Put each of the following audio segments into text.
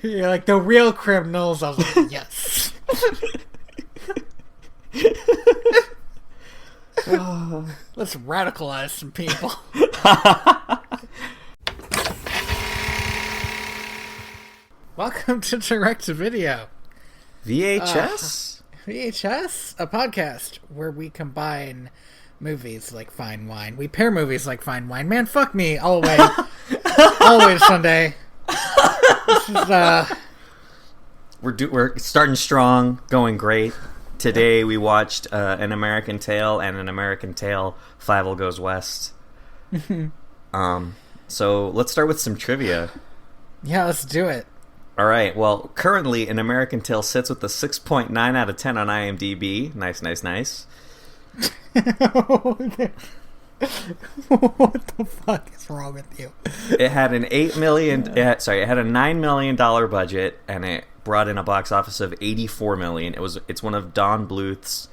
You're like, the real criminals. I was like, yes. Let's radicalize some people. Welcome to Direct to Video. VHS? VHS? A podcast where we combine movies like fine wine. We pair movies like fine wine. Man, fuck me. Always. Always Sunday. This is, We're starting strong, going great. Today we watched An American Tail and An American Tail, Fievel Goes West. So let's start with some trivia. Yeah, let's do it. All right, well, currently An American Tail sits with a 6.9 out of 10 on IMDb. Nice. What the fuck is wrong with you? It had an it had a $9 million budget, and it brought in a box office of $84 million. It's one of Don Bluth's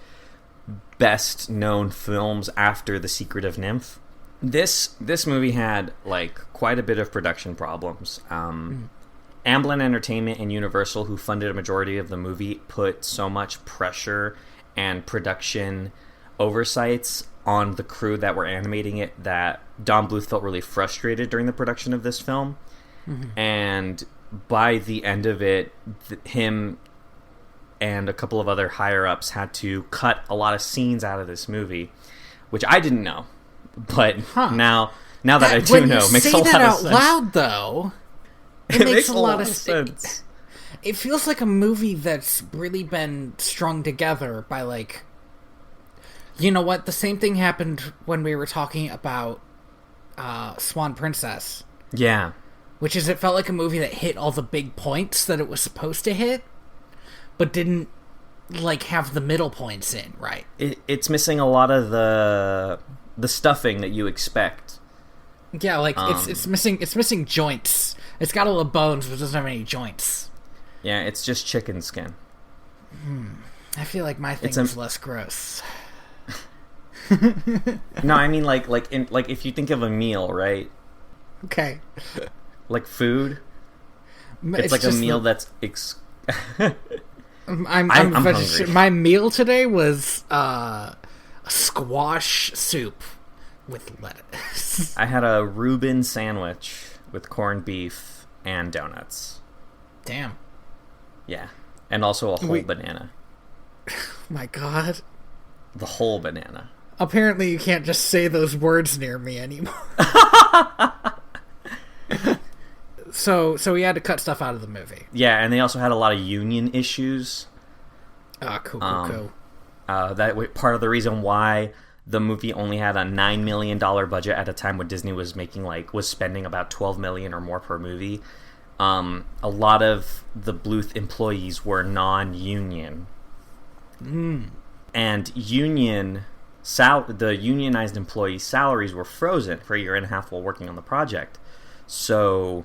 best known films after The Secret of Nymph. This movie had like quite a bit of production problems. Amblin Entertainment and Universal, who funded a majority of the movie, put so much pressure and production oversights on the crew that were animating it that Don Bluth felt really frustrated during the production of this film. And by the end of it, him and a couple of other higher-ups had to cut a lot of scenes out of this movie, which I didn't know. But now that I do know, it makes a lot of sense. When you say that out loud, though, it makes a lot of sense. It feels like a movie that's really been strung together by, like... You know what? The same thing happened when we were talking about Swan Princess. Yeah. Which is, it felt like a movie that hit all the big points that it was supposed to hit, but didn't, like, have the middle points in, right? It's missing a lot of the stuffing that you expect. Yeah, like, it's missing joints. It's got all the bones, but it doesn't have any joints. Yeah, it's just chicken skin. I feel like my thing is less gross. No, I mean like if you think of a meal, right? Okay. Like food. It's like a meal that's. I'm hungry. My meal today was squash soup with lettuce. I had a Reuben sandwich with corned beef and donuts. Damn. Yeah, and also a whole banana. My God. The whole banana. Apparently you can't just say those words near me anymore. So we had to cut stuff out of the movie. Yeah, and they also had a lot of union issues. Cool. That part of the reason why the movie only had a $9 million budget at a time when Disney was spending about $12 million or more per movie. A lot of the Bluth employees were non-union. And the unionized employees' salaries were frozen for a year and a half while working on the project. So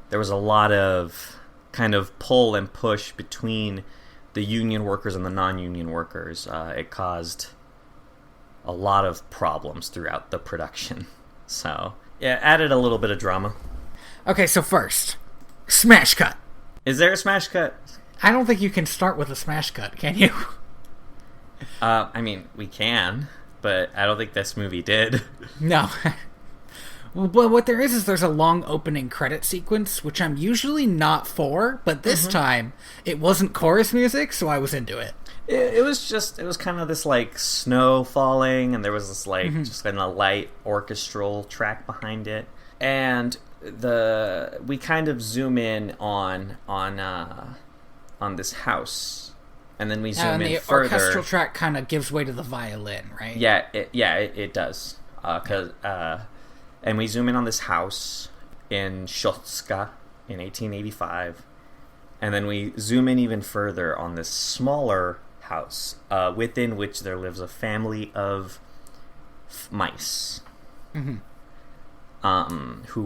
there was a lot of kind of pull and push between the union workers and the non-union workers. It caused a lot of problems throughout the production. So, yeah, added a little bit of drama. Okay, so first, smash cut. Is there a smash cut? I don't think you can start with a smash cut, can you? I mean, we can, but I don't think this movie did. No. Well, what there is there's a long opening credit sequence, which I'm usually not for, but this time, it wasn't chorus music, so I was into it. It was kind of this, like, snow falling, and there was this, like, just kind of light orchestral track behind it. And we kind of zoom in on this house. And then we zoom in further. And the orchestral track kind of gives way to the violin, right? Yeah, it does. And we zoom in on this house in Szotska in 1885. And then we zoom in even further on this smaller house, within which there lives a family of mice. Who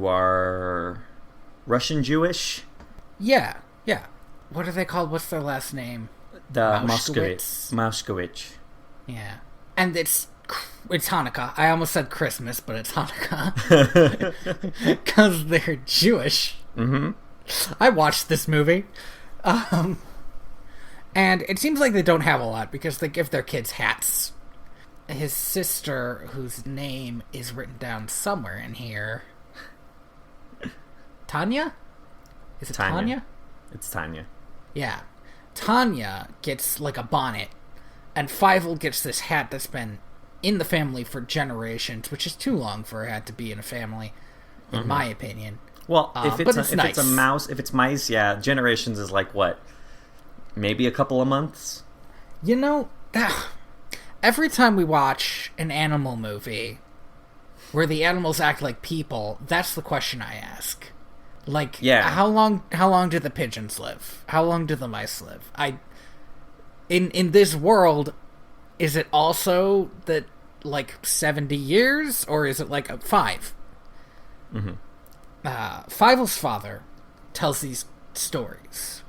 are Russian Jewish. Yeah. What are they called? What's their last name? The Moskowitz. Yeah. And it's Hanukkah. I almost said Christmas, but it's Hanukkah. Because they're Jewish. I watched this movie. And it seems like they don't have a lot because they give their kids hats. His sister, whose name is written down somewhere in here... Tanya? Is it Tanya? It's Tanya. Yeah. Tanya gets, like, a bonnet, and Fievel gets this hat that's been in the family for generations, which is too long for a hat to be in a family, in my opinion. Well, if it's a mouse, if it's mice, yeah, generations is like, what? Maybe a couple of months? You know, every time we watch an animal movie where the animals act like people, that's the question I ask. Like, how long do the pigeons live? How long do the mice live? In this world, is it also that, like, 70 years, or is it like 5? Mm-hmm. Fievel's father tells these stories,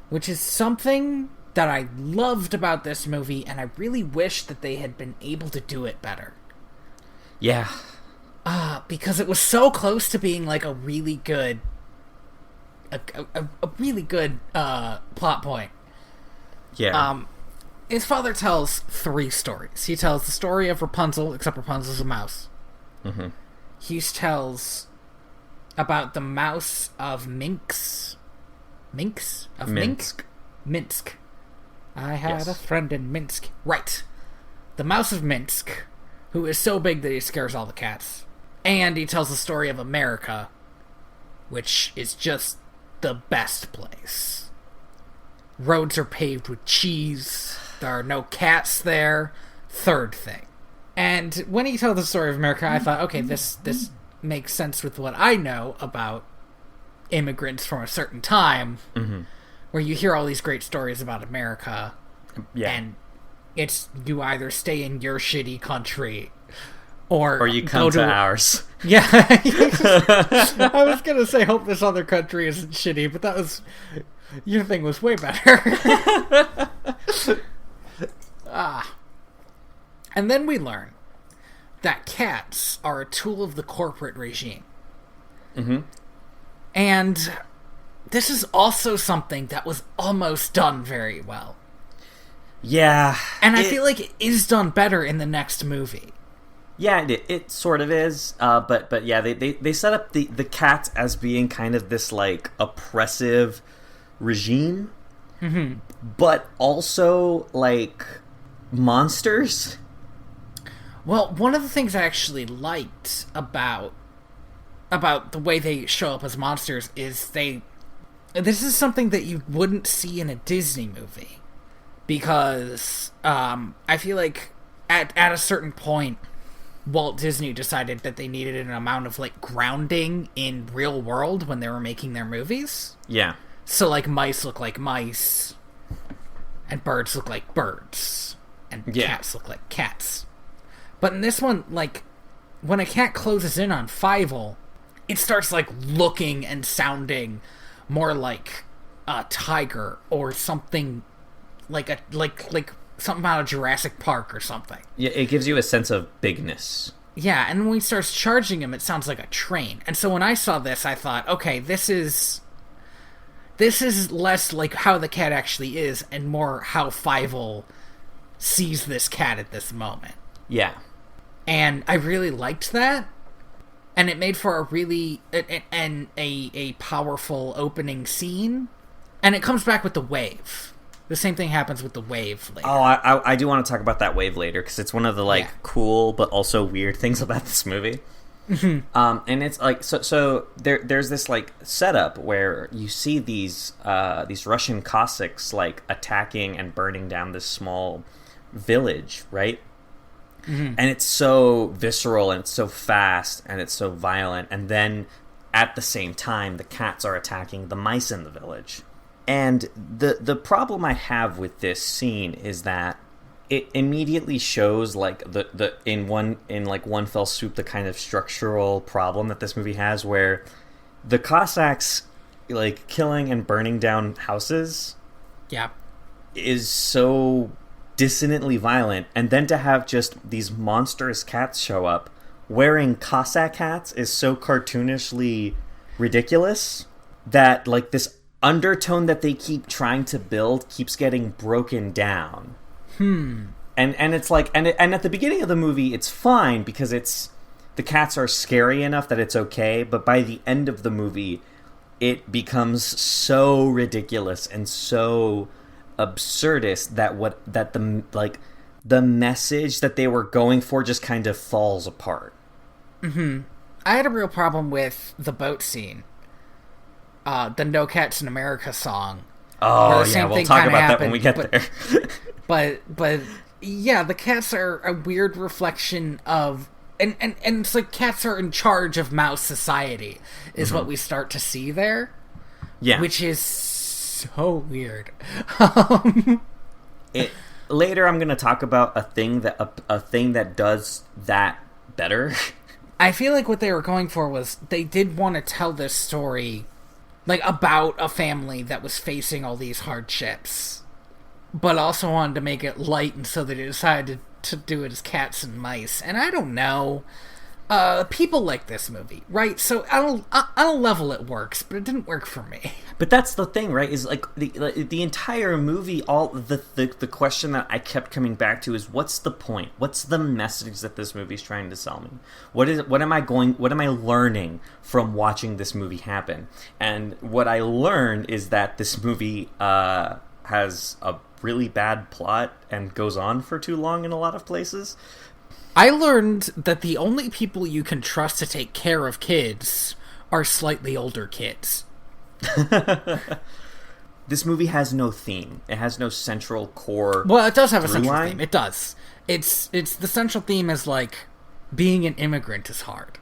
which is something that I loved about this movie, and I really wish that they had been able to do it better. Yeah. Because it was so close to being like a really good, a really good plot point. Yeah. His father tells 3 stories. He tells the story of Rapunzel, except Rapunzel's a mouse. Mm-hmm. He tells about the mouse of Minsk. Minsk? Of Minsk. Minsk. I had a friend in Minsk. Right. The mouse of Minsk, who is so big that he scares all the cats. And he tells the story of America, which is just the best place. Roads are paved with cheese. There are no cats there. 3rd thing. And when he told the story of America, I thought, okay, this makes sense with what I know about immigrants from a certain time, where you hear all these great stories about America, and it's you either stay in your shitty country or you come to ours. Yeah. I was gonna say hope this other country isn't shitty, but that was your thing was way better. And then we learn that cats are a tool of the corporate regime. Mm-hmm. And this is also something that was almost done very well. Yeah. And I feel like it is done better in the next movie. Yeah, it sort of is. But yeah, they set up the cats as being kind of this, like, oppressive regime. Mm-hmm. But also, like, monsters. Well, one of the things I actually liked about the way they show up as monsters is this is something that you wouldn't see in a Disney movie. Because I feel like at a certain point, Walt Disney decided that they needed an amount of, like, grounding in real world when they were making their movies. Yeah. So, like, mice look like mice, and birds look like birds, and cats look like cats. But in this one, like, when a cat closes in on Fievel, it starts, like, looking and sounding more like a tiger or something like something out of Jurassic Park or something. Yeah, it gives you a sense of bigness. Yeah, and when he starts charging him, it sounds like a train. And so when I saw this, I thought, okay, this is less like how the cat actually is and more how Fievel sees this cat at this moment. Yeah. And I really liked that. And it made for a really a powerful opening scene. And it comes back with the wave. The same thing happens with the wave later. Oh, I do want to talk about that wave later, because it's one of the, cool but also weird things about this movie. And it's like, so there's this, like, setup where you see these Russian Cossacks, like, attacking and burning down this small village, right? Mm-hmm. And it's so visceral, and it's so fast, and it's so violent, and then at the same time, the cats are attacking the mice in the village. And the problem I have with this scene is that it immediately shows, like, in one fell swoop, the kind of structural problem that this movie has, where the Cossacks, like, killing and burning down houses, is so dissonantly violent, and then to have just these monstrous cats show up wearing Cossack hats is so cartoonishly ridiculous. that like this undertone that they keep trying to build keeps getting broken down. And it's like, and at the beginning of the movie, it's fine because the cats are scary enough that it's okay. But by the end of the movie, it becomes so ridiculous and so absurdist that the message that they were going for just kind of falls apart. I had a real problem with the boat scene. The No Cats in America song. Oh, yeah, we'll talk about that when we get there. but yeah, the cats are a weird reflection of... And it's like cats are in charge of mouse society, is what we start to see there. Yeah. Which is so weird. Later, I'm going to talk about a thing that does that better. I feel like what they were going for was they did want to tell this story like about a family that was facing all these hardships, but also wanted to make it light, and so they decided to do it as cats and mice. And I don't know, people like this movie, right? So on a level it works, but it didn't work for me. But that's the thing, right? Is like the entire movie, all the question that I kept coming back to is, what's the point? What's the message that this movie's trying to sell me? What am I learning from watching this movie happen? And what I learned is that this movie has a really bad plot and goes on for too long in a lot of places. I learned that the only people you can trust to take care of kids are slightly older kids. This movie has no theme. It has no central core. Well, it does have a central line. theme. It does. It's the central theme is like being an immigrant is hard.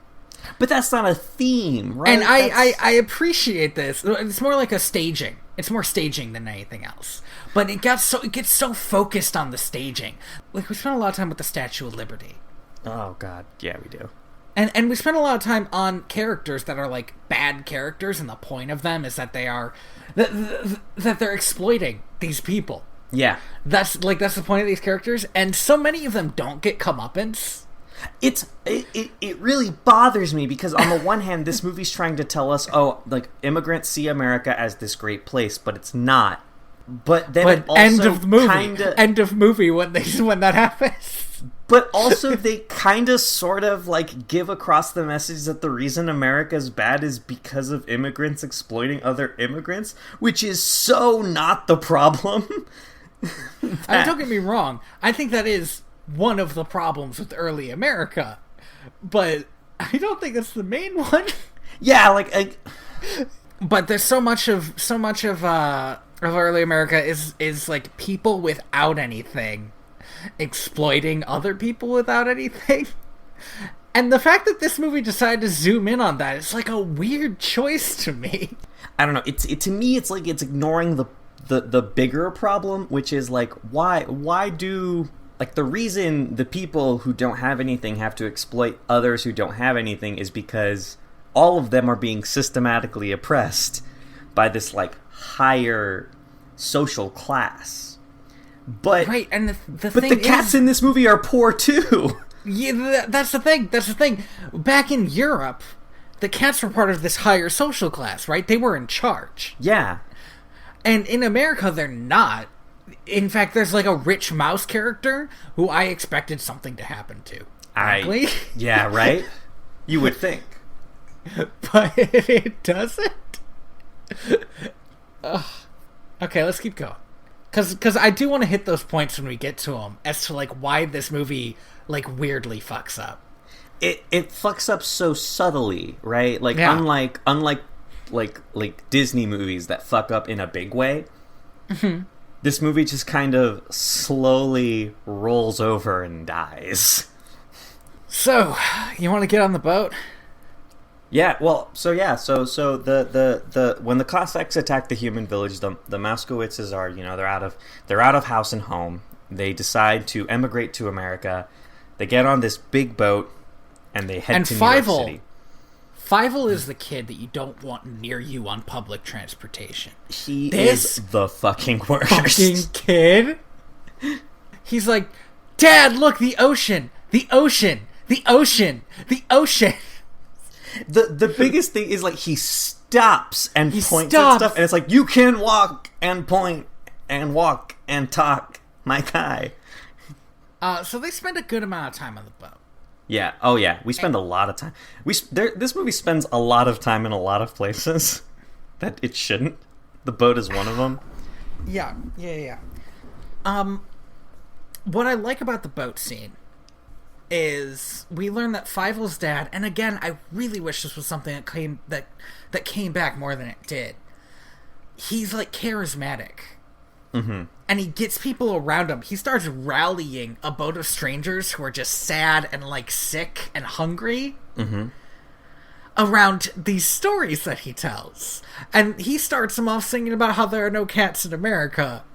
But that's not a theme, right? And I appreciate this. It's more like a staging. It's more staging than anything else. But it gets so focused on the staging. Like, we spent a lot of time with the Statue of Liberty. Oh, God. Yeah, we do. And we spent a lot of time on characters that are, like, bad characters, and the point of them is that they are... that they're exploiting these people. Yeah. That's the point of these characters, and so many of them don't get comeuppance. It really bothers me because on the one hand, this movie's trying to tell us, oh, like, immigrants see America as this great place, but it's not. But then it also end of movie. Kinda, end of movie when that happens. But also they kind of sort of like give across the message that the reason America's bad is because of immigrants exploiting other immigrants, which is so not the problem. I mean, don't get me wrong. I think that is one of the problems with early America, but I don't think that's the main one. Yeah, like but there's so much of early America is like people without anything exploiting other people without anything. And the fact that this movie decided to zoom in on that, it's like a weird choice to me. I don't know. To me, it's like it's ignoring the bigger problem, which is like why do like the reason the people who don't have anything have to exploit others who don't have anything is because all of them are being systematically oppressed by this like higher social class. But right, and the cats in this movie are poor too. Yeah, that's the thing. Back in Europe, the cats were part of this higher social class, right? They were in charge. Yeah. And in America, they're not. In fact, there's like a rich mouse character who I expected something to happen to. Frankly. Yeah, right? You would think. But it doesn't. Okay, let's keep going. Because I do want to hit those points when we get to them as to like why this movie like weirdly fucks up. It fucks up so subtly, right? Like unlike like Disney movies that fuck up in a big way. Mm-hmm. This movie just kind of slowly rolls over and dies. So, you want to get on the boat? Yeah, well, so the when the Cossacks attack the human village, the Moskowitzes are, they're out of house and home. They decide to emigrate to America. They get on this big boat and they head to New York City. Fievel is the kid that you don't want near you on public transportation. He is the fucking worst. Fucking kid. He's like, "Dad, look, the ocean, the ocean, the ocean, the ocean." The biggest thing is like he stops and points at stuff, and it's like, you can walk and point and walk and talk, my guy. So they spend a good amount of time on the boat. Yeah. Oh, yeah. We spend a lot of time. This movie spends a lot of time in a lot of places that it shouldn't. The boat is one of them. Yeah. What I like about the boat scene is we learn that Fievel's dad, and again, I really wish this was something that came back more than it did. He's like charismatic. Mm-hmm. And he gets people around him. He starts rallying a boat of strangers who are just sad and like sick and hungry around these stories that he tells. And he starts them off singing about how there are no cats in America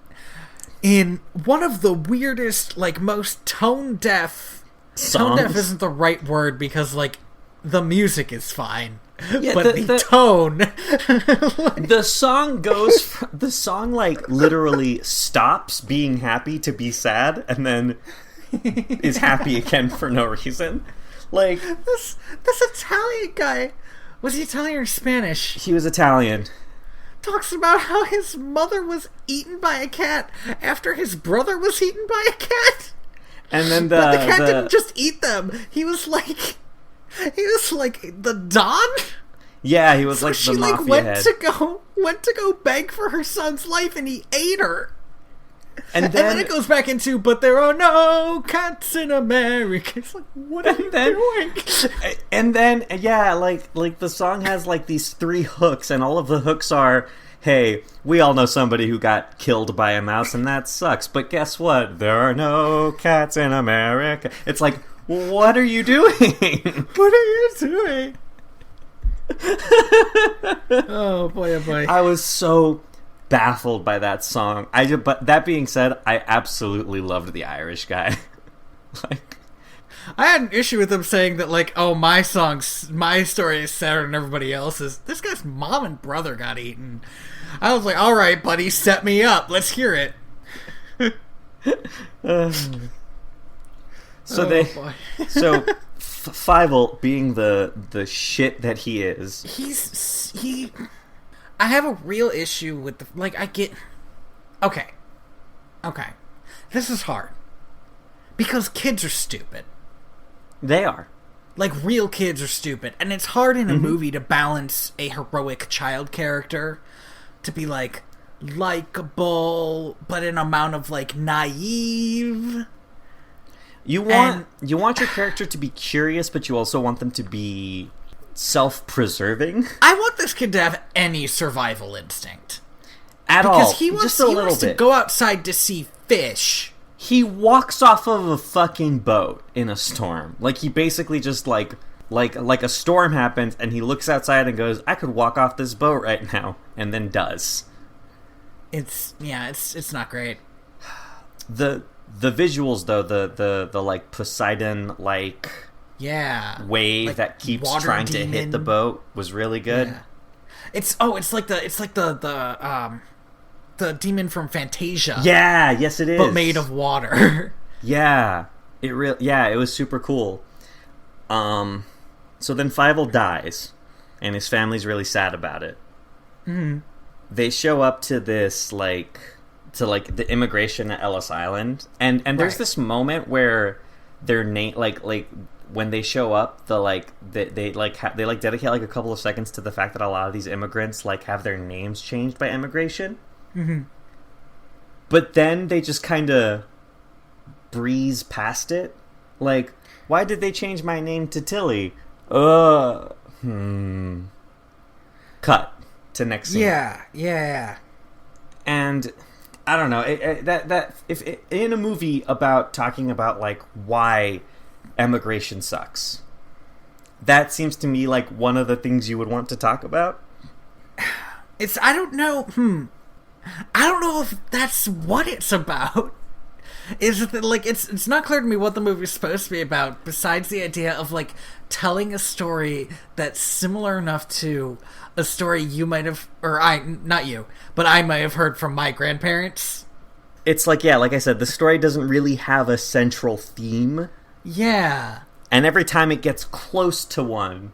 in one of the weirdest, like most tone deaf songs. Tone deaf isn't the right word because like the music is fine. Yeah, but the tone. The song like literally stops being happy to be sad and then is happy again for no reason. Like this Italian guy, was he Italian or Spanish? He was Italian. Talks about how his mother was eaten by a cat after his brother was eaten by a cat. And then but the cat didn't just eat them. He was like the Don. Yeah, he was so like the mafia head. Went to go beg for her son's life, and he ate her. And then it goes back into, but there are no cats in America. It's like, what are you doing? And then, yeah, like the song has like these 3 hooks, and all of the hooks are, hey, we all know somebody who got killed by a mouse, and that sucks. But guess what? There are no cats in America. It's like, what are you doing? What are you doing? Oh boy, I was so baffled by that song. But that being said, I absolutely loved the Irish guy. Like, I had an issue with him saying that, like, oh, my story is sadder than everybody else's. This guy's mom and brother got eaten. I was like, all right, buddy, set me up. Let's hear it. So Fievel, being the shit that he is, I have a real issue with okay, this is hard because kids are stupid. They are. Like, real kids are stupid, and it's hard in a movie to balance a heroic child character to be like likable, but an amount of like naive. You want your character to be curious, but you also want them to be self-preserving. I want this kid to have any survival instinct. Because he wants to go outside to see fish. He walks off of a fucking boat in a storm. Like, he basically just, like a storm happens, and he looks outside and goes, I could walk off this boat right now, and then does. It's not great. The visuals, though, the like Poseidon like wave like that keeps trying to hit the boat was really good. Yeah. It's like the demon from Fantasia. Yeah, yes it is. But made of water. Yeah. It was super cool. So then Fievel dies, and his family's really sad about it. Mm-hmm. They show up to this to the immigration at Ellis Island, and there's this moment where their name like when they show up, they dedicate like a couple of seconds to the fact that a lot of these immigrants like have their names changed by immigration. Mm-hmm. But then they just kind of breeze past it. Like, why did they change my name to Tilly? Cut to next scene. Yeah. And I don't know. If in a movie about talking about like why emigration sucks, that seems to me like one of the things you would want to talk about. I don't know if that's what it's about. Is that like it's not clear to me what the movie's supposed to be about, besides the idea of like telling a story that's similar enough to a story you might have, or I might have heard from my grandparents. It's like, yeah, like I said, the story doesn't really have a central theme. Yeah. And every time it gets close to one,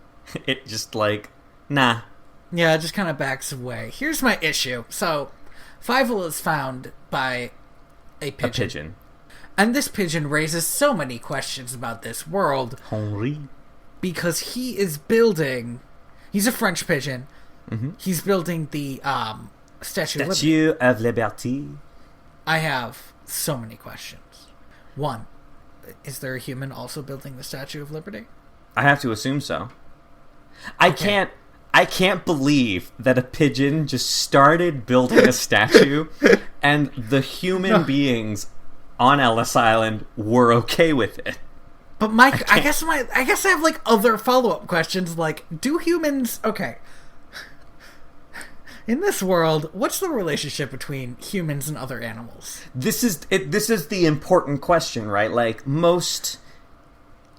it just like, nah, Yeah, it just kind of backs away. Here's my issue. So, Fievel is found by a pigeon. And this pigeon raises so many questions about this world. Henri. Because he is building... He's a French pigeon. Mm-hmm. He's building the Statue of Liberty. I have so many questions. One, is there a human also building the Statue of Liberty? I have to assume so. I can't believe that a pigeon just started building a statue and the human beings on Ellis Island were okay with it. But Mike, I guess I have like other follow-up questions like, do humans... Okay. In this world, what's the relationship between humans and other animals? This is the important question, right? Like, most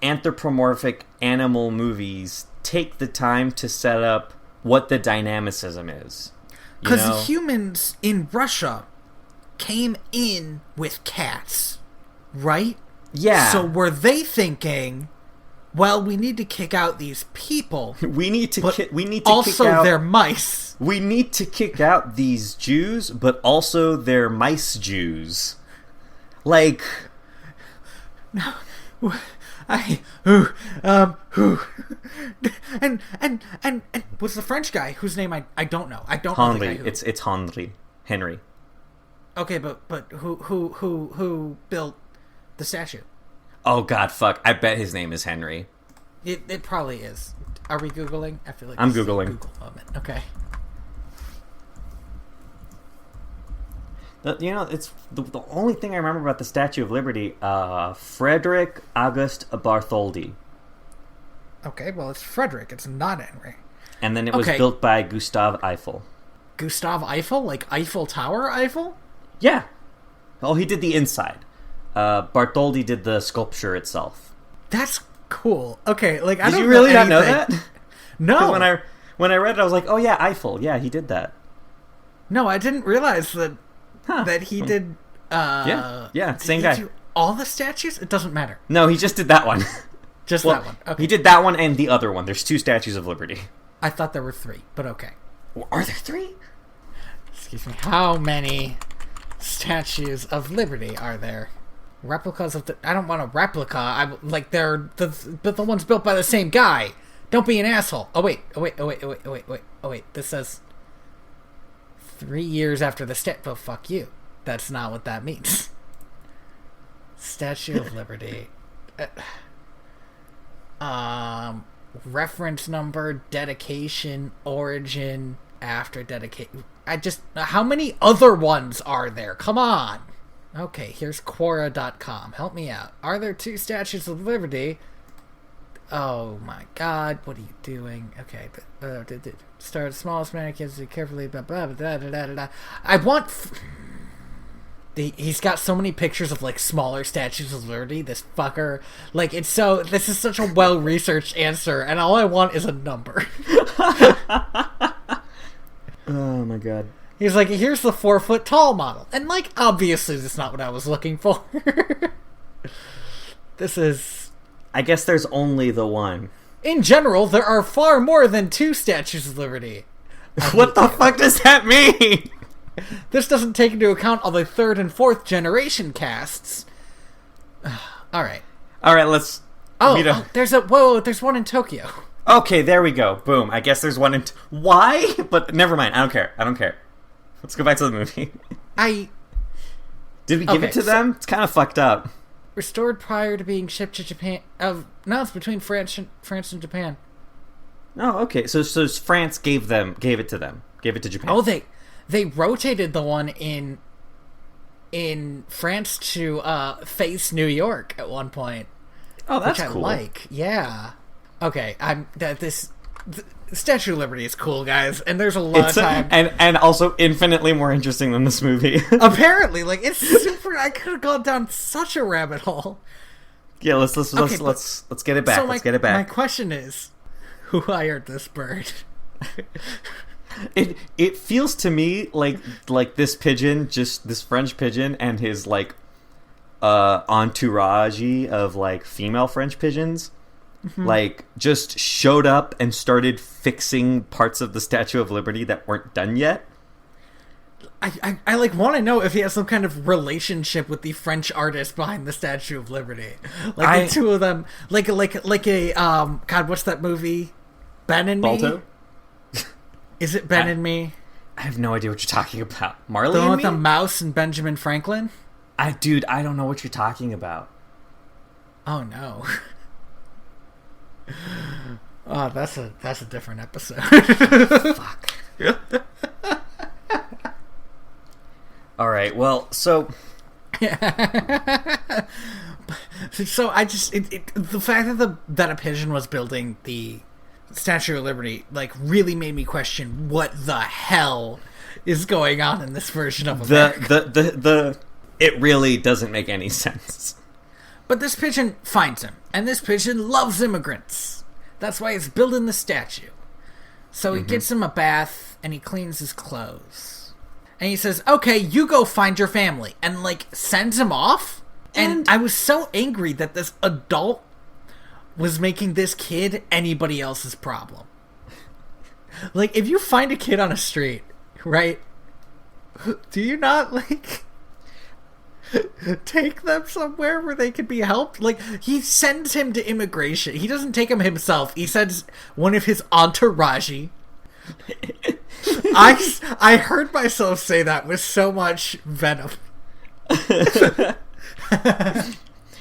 anthropomorphic animal movies take the time to set up what the dynamicism is. Because humans in Russia came in with cats, right? Yeah. So were they thinking, well, we need to kick out these people. we need to also kick out their mice. We need to kick out these Jews, but also their mice Jews. Like, no, and was the French guy whose name I don't know. I don't Henri. know the guy It's Henry. Okay, but who built the statue? Oh God, fuck! I bet his name is Henry. It probably is. Are we Googling? I feel like I'm Googling. Google moment. Okay. It's the only thing I remember about the Statue of Liberty. Frederick August Bartholdi. Okay, well, it's Frederick. It's not Henry. And then it was built by Gustave Eiffel. Gustave Eiffel? Like Eiffel Tower Eiffel? Yeah. Oh, he did the inside. Bartholdi did the sculpture itself. That's cool. Okay, like, Did you really not know that? No. When I read it, I was like, oh yeah, Eiffel. Yeah, he did that. No, I didn't realize that he did... Yeah, same guy. Did he do all the statues? It doesn't matter. No, he just did that one. Just that one. Okay. He did that one and the other one. There's 2 Statues of Liberty. I thought there were 3, but okay. Are there 3? Excuse me. How many Statues of Liberty are there? Replicas of the... I don't want a replica. They're the ones built by the same guy. Don't be an asshole. Oh wait. This says 3 years after the Oh, fuck you. That's not what that means. Statue of Liberty. Reference number, dedication, origin, after dedication. How many other ones are there? Come on. Okay, here's Quora.com. Help me out. Are there 2 Statues of Liberty? Oh my god, what are you doing? Okay, start smallest mannequins carefully, blah, blah, blah, blah, blah, blah. I want... He's got so many pictures of, like, smaller Statues of Liberty, this fucker. Like, this is such a well-researched answer, and all I want is a number. Oh my god. He's like, here's the 4-foot tall model. And, like, obviously that's not what I was looking for. This is... I guess there's only the one. In general, there are far more than 2 Statues of Liberty. What the fuck does that mean? This doesn't take into account all the 3rd and 4th generation casts. Alright, let's... there's one in Tokyo. Okay, there we go. Boom. I guess there's one in... Why? But never mind. I don't care. Let's go back to the movie. Did we give it to them? It's kind of fucked up. Restored prior to being shipped to Japan. No, it's between France and Japan. Oh, okay. So France gave it to them. Gave it to Japan. Oh, they rotated the one in France to face New York at one point. Oh, that's which cool. I like. Yeah. Okay, Statue of Liberty is cool, guys, and there's a lot of time. And also infinitely more interesting than this movie. Apparently, like, it's super... I could have gone down such a rabbit hole. Yeah, let's get it back. So let's get it back. My question is, who hired this bird? It feels to me like this pigeon, just this French pigeon, and his like entourage of like female French pigeons like, just showed up and started fixing parts of the Statue of Liberty that weren't done yet. I like want to know if he has some kind of relationship with the French artist behind the Statue of Liberty. Like the two of them, like a God, what's that movie? Ben and Balto? Me. Is it Ben and Me? I have no idea what you're talking about. Marley the and one Me? with the mouse and Benjamin Franklin. I don't know what you're talking about. Oh no. Oh, that's a different episode. Fuck. All right. Well, so I just the fact that a pigeon was building the Statue of Liberty like really made me question what the hell is going on in this version of America. It really doesn't make any sense. But this pigeon finds him, and this pigeon loves immigrants. That's why he's building the statue. So he gets him a bath, and he cleans his clothes. And he says, okay, you go find your family. And, like, sends him off. And I was so angry that this adult was making this kid anybody else's problem. Like, if you find a kid on a street, right? Do you not, like, take them somewhere where they could be helped? Like, he sends him to immigration. He doesn't take him himself. He sends one of his entourage. I heard myself say that with so much venom.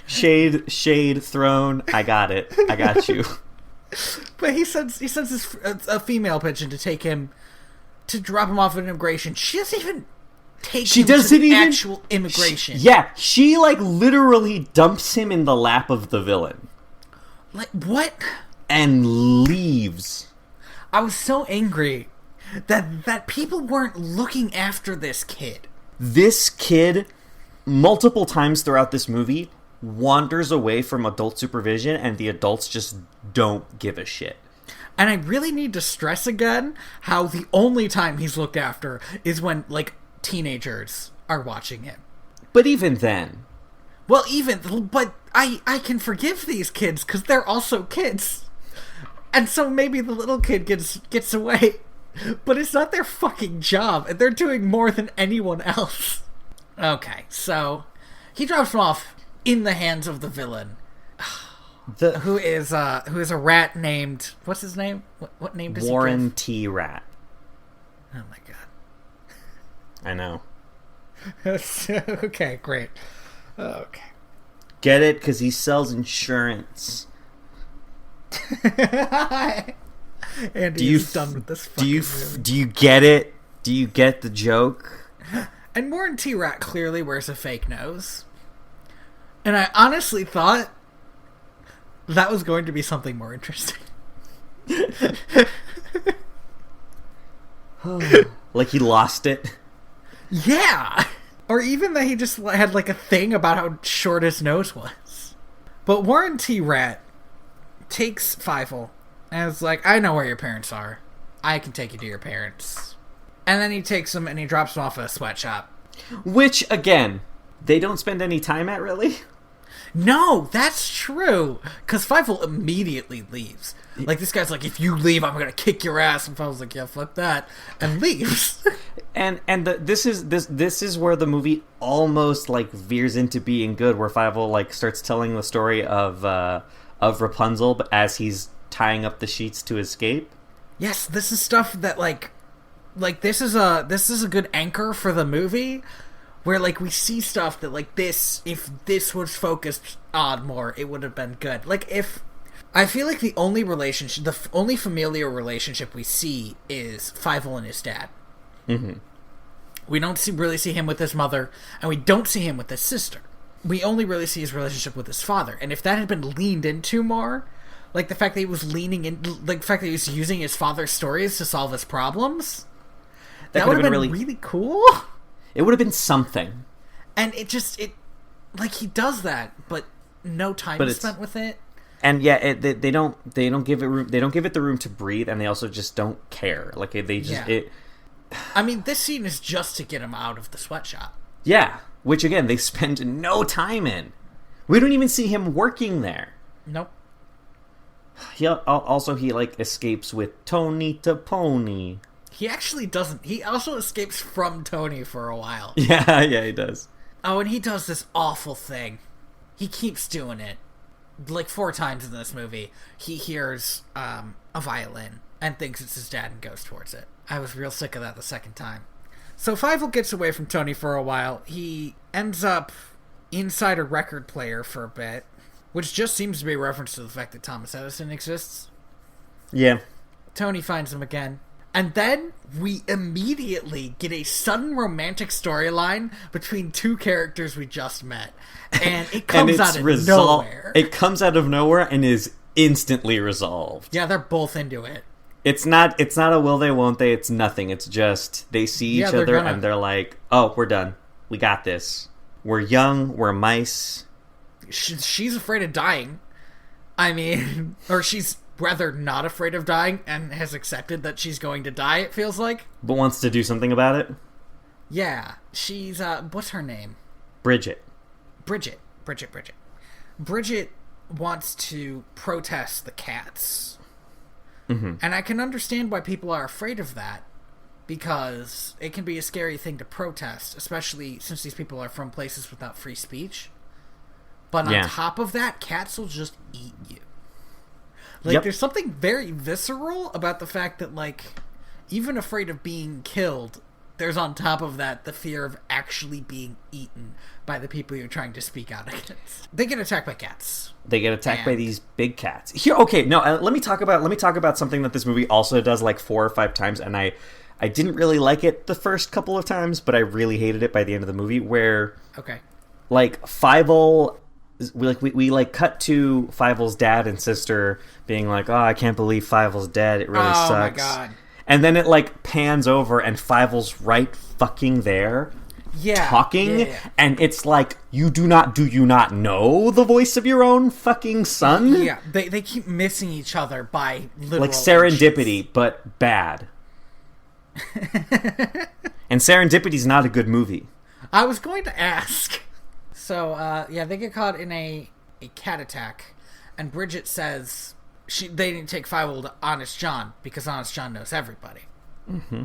Shade thrown. I got it. I got you. But he sends a female pigeon to take him to drop him off at immigration. She doesn't even take him to the actual immigration. She like literally dumps him in the lap of the villain. Like what? And leaves. I was so angry that people weren't looking after this kid. This kid, multiple times throughout this movie, wanders away from adult supervision, and the adults just don't give a shit. And I really need to stress again how the only time he's looked after is when, like, teenagers are watching him. But even then. Well, but I can forgive these kids because they're also kids. And so maybe the little kid gets away. But it's not their fucking job, and they're doing more than anyone else. Okay, so he drops him off in the hands of the villain, who is a rat named, what's his name? What name does Warren he give? T. Rat. Oh my god. I know. Okay, great. Okay. Get it? Because he sells insurance. Andy is done with this fucking movie. Do you get it? Do you get the joke? And Warren T. Rat clearly wears a fake nose. And I honestly thought that was going to be something more interesting. Like he lost it? Yeah! Or even that he just had like a thing about how short his nose was. But Warren T. Rat takes Fievel and is like, I know where your parents are. I can take you to your parents. And then he takes him and he drops him off at a sweatshop. Which, again, they don't spend any time at, really? No, that's true. Because Fievel immediately leaves. Like, this guy's like, if you leave, I'm going to kick your ass. And Fievel's like, yeah, fuck that. And leaves. This is where the movie almost, like, veers into being good, where Fievel, like, starts telling the story of Rapunzel, but as he's tying up the sheets to escape. Yes, this is stuff that, like this is a good anchor for the movie, where like we see stuff that like this, if this was focused on more, it would have been good. Like if I feel like the only familial relationship we see is Fievel and his dad. Mm-hmm. We don't really see him with his mother, and we don't see him with his sister. We only really see his relationship with his father, and if that had been leaned into more, like the fact that he was the fact that he was using his father's stories to solve his problems. That would have been really cool. It would have been something. And it like he does that, but no time is spent with it. And yeah, they don't give it room. They don't give it the room to breathe, and they also just don't care. Like they just I mean, this scene is just to get him out of the sweatshop. Yeah, which again they spend no time in. We don't even see him working there. Nope. He like escapes with Tony to Pony. He actually doesn't. He also escapes from Tony for a while. Yeah, he does. Oh, and he does this awful thing. He keeps doing it. Like 4 times in this movie, he hears a violin and thinks it's his dad and goes towards it. I was real sick of that the second time. So Fievel gets away from Tony for a while. He ends up inside a record player for a bit, which just seems to be a reference to the fact that Thomas Edison exists. Yeah. Tony finds him again. And then we immediately get a sudden romantic storyline between 2 characters we just met. And it comes out of nowhere. It comes out of nowhere and is instantly resolved. Yeah, they're both into it. It's not a will they, won't they, it's nothing. It's just they see each other and they're like, oh, we're done. We got this. We're young, we're mice. She's afraid of dying. I mean, or she's rather not afraid of dying and has accepted that she's going to die, it feels like. But wants to do something about it? Yeah. She's, what's her name? Bridget. Bridget wants to protest the cats. Mm-hmm. And I can understand why people are afraid of that, because it can be a scary thing to protest, especially since these people are from places without free speech. But on top of that, cats will just eat you. Like, there's something very visceral about the fact that, like, even afraid of being killed, there's on top of that the fear of actually being eaten by the people you're trying to speak out against. They get attacked by cats. They get attacked by these big cats. Here, okay, no, let me talk about something that this movie also does like 4 or 5 times, and I didn't really like it the first couple of times, but I really hated it by the end of the movie, where like Fievel, we like cut to Fievel's dad and sister being like, oh, I can't believe Fievel's dead, it really sucks. Oh my god. And then it like pans over and Fievel's right fucking there talking, and it's like, do you not know the voice of your own fucking son? Yeah, they keep missing each other by literal like Serendipity, inches. But bad. And Serendipity's not a good movie. I was going to ask. So, they get caught in a cat attack, and Bridget says they didn't take Fievel to Honest John because Honest John knows everybody. Mm-hmm.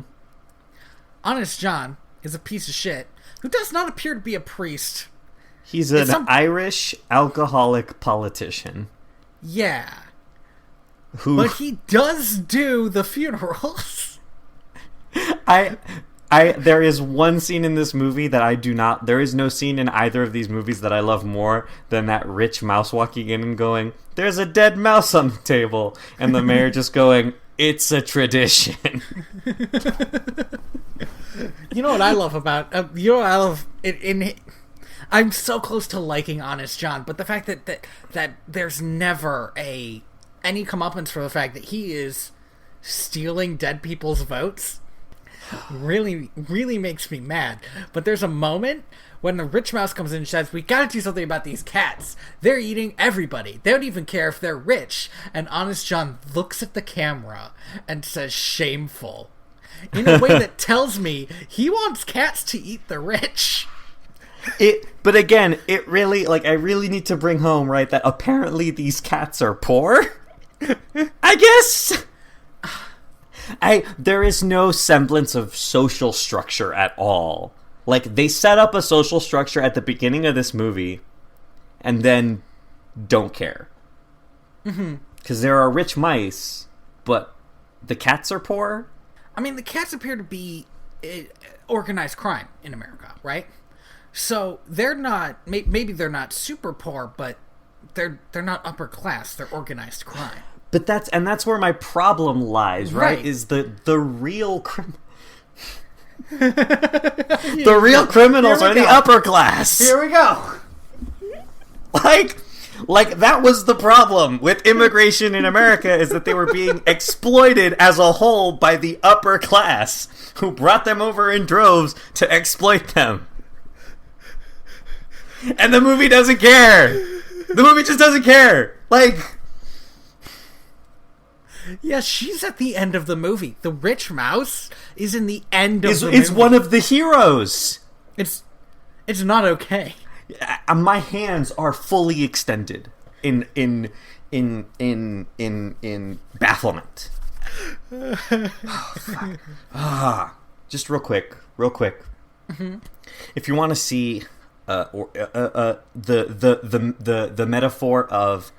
Honest John is a piece of shit who does not appear to be a priest. He's an Irish alcoholic politician. Yeah. But he does do the funerals. There is one scene in this movie that there is no scene in either of these movies that I love more than that rich mouse walking in and going, there's a dead mouse on the table, and the mayor just going, it's a tradition. You know what I love about, I love it I'm so close to liking Honest John, but the fact that there's never any comeuppance for the fact that he is stealing dead people's votes really, really makes me mad. But there's a moment when the rich mouse comes in and says, we gotta do something about these cats. They're eating everybody. They don't even care if they're rich. And Honest John looks at the camera and says, shameful. In a way that tells me he wants cats to eat the rich. But again, it really, like, I really need to bring home, right, that apparently these cats are poor? I guess? There is no semblance of social structure at all. Like, they set up a social structure at the beginning of this movie and then don't care. Mm-hmm. Because there are rich mice, but the cats are poor? I mean, the cats appear to be organized crime in America, right? So they're not, maybe they're not super poor, but they're not upper class. They're organized crime. But that's where my problem lies, right? Is the real the real criminals are the upper class. Here we go. Like that was the problem with immigration in America, is that they were being exploited as a whole by the upper class, who brought them over in droves to exploit them. And the movie doesn't care. The movie just doesn't care. Like, yeah, she's at the end of the movie. The rich mouse is in the end of the movie. It's one of the heroes. It's not okay. My hands are fully extended in in bafflement. Just real quick. Mm-hmm. If you want to see the metaphor of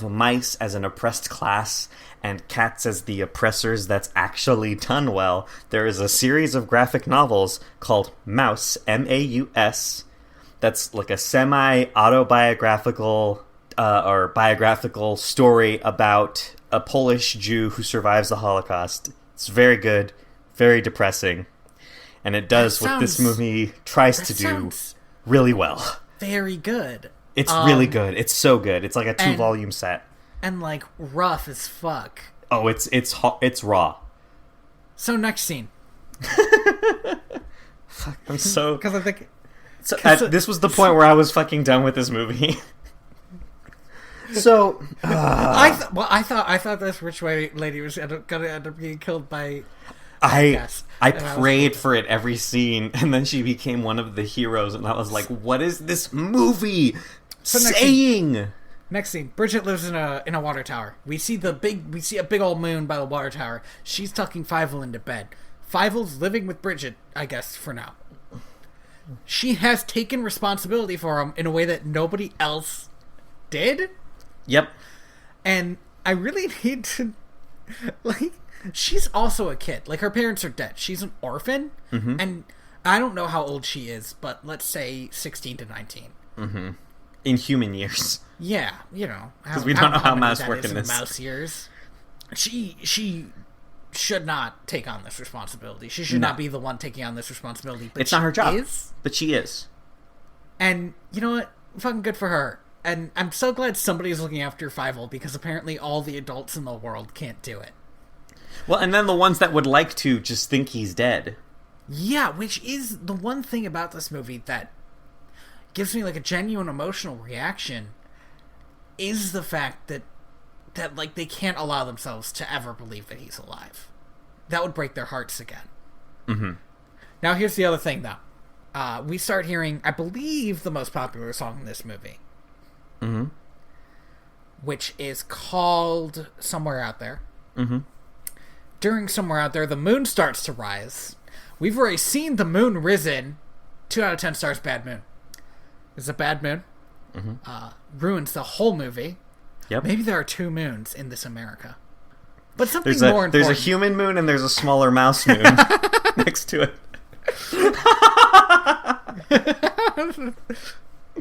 mice as an oppressed class and cats as the oppressors that's actually done well, there is a series of graphic novels called Mouse, M-A-U-S, that's like a semi-autobiographical or biographical story about a Polish Jew who survives the Holocaust. It's very good, very depressing, and it does what this movie tries to do really well. Very good. It's really good. It's so good. It's like a 2-volume set. And like rough as fuck. Oh, it's raw. So next scene. Fuck, I'm so... Because I think... this was the point where I was fucking done with this movie. So... I thought this rich lady was going to end up being killed by... I prayed for it every scene, and then she became one of the heroes, and I was like, what is this movie saying? Next scene, Bridget lives in a water tower. We see a big old moon by the water tower. She's tucking Fievel into bed. Fievel's living with Bridget, I guess, for now. She has taken responsibility for him in a way that nobody else did. Yep. And I really need to, like... She's also a kid. Like, her parents are dead. She's an orphan. Mm-hmm. And I don't know how old she is, but let's say 16 to 19. Mm-hmm. In human years. Yeah, you know. Because we don't know how mouse work in this. Mouse years. She should not take on this responsibility. She should not be the one taking on this responsibility. But it's not her job. But she is. And you know what? Fucking good for her. And I'm so glad somebody's looking after Fievel, because apparently all the adults in the world can't do it. Well, and then the ones that would like to just think he's dead. Yeah, which is the one thing about this movie that gives me like a genuine emotional reaction, is the fact that like they can't allow themselves to ever believe that he's alive. That would break their hearts again. Mm-hmm. Now here's the other thing, though. We start hearing, I believe, the most popular song in this movie. Mm-hmm. Which is called Somewhere Out There. Mm-hmm. During Somewhere Out There, the moon starts to rise. We've already seen the moon risen. 2 out of 10 stars, bad moon. It's a bad moon. Mm-hmm. Ruins the whole movie. Yep. Maybe there are 2 moons in this America. But something more important. There's a human moon and there's a smaller mouse moon next to it.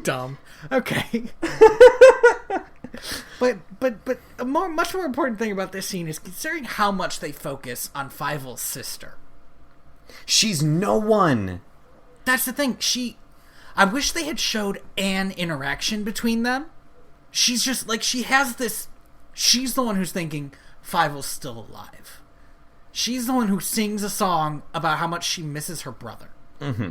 Dumb. Okay. But a much more important thing about this scene is considering how much they focus on Fievel's sister. She's no one. That's the thing. I wish they had showed an interaction between them. She's just like, she has this. She's the one who's thinking Fievel's still alive. She's the one who sings a song about how much she misses her brother. Mm-hmm.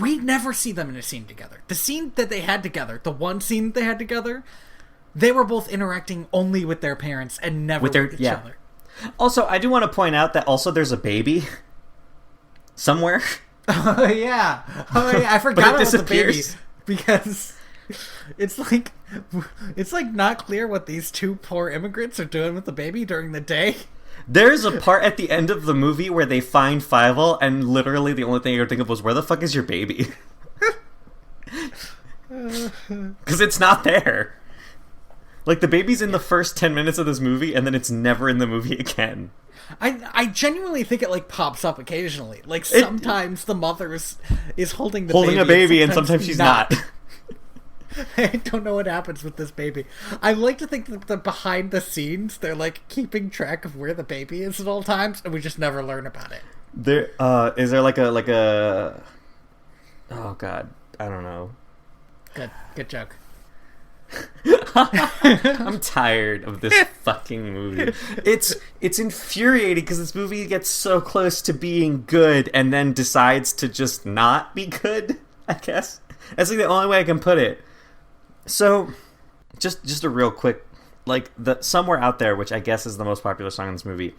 We never see them in a scene together. The scene that they had together, the one scene that they had together, they were both interacting only with their parents and never with each other. Also, I do want to point out that also there's a baby somewhere. Oh yeah, I forgot about the baby, because it's like not clear what these 2 poor immigrants are doing with the baby during the day. There's a part at the end of the movie where they find Fievel, and literally the only thing I could think of was, where the fuck is your baby? Because it's not there. Like, the baby's in the first 10 minutes of this movie, and then it's never in the movie again. I genuinely think it, like, pops up occasionally. Like, sometimes the mother is holding a baby, and sometimes she's not. I don't know what happens with this baby. I like to think that the behind the scenes, they're like keeping track of where the baby is at all times, and we just never learn about it. Is there like a oh god, I don't know. Good joke. I'm tired of this fucking movie. It's infuriating because this movie gets so close to being good and then decides to just not be good, I guess. That's like the only way I can put it. So, just a real quick, like, the Somewhere Out There, which I guess is the most popular song in this movie,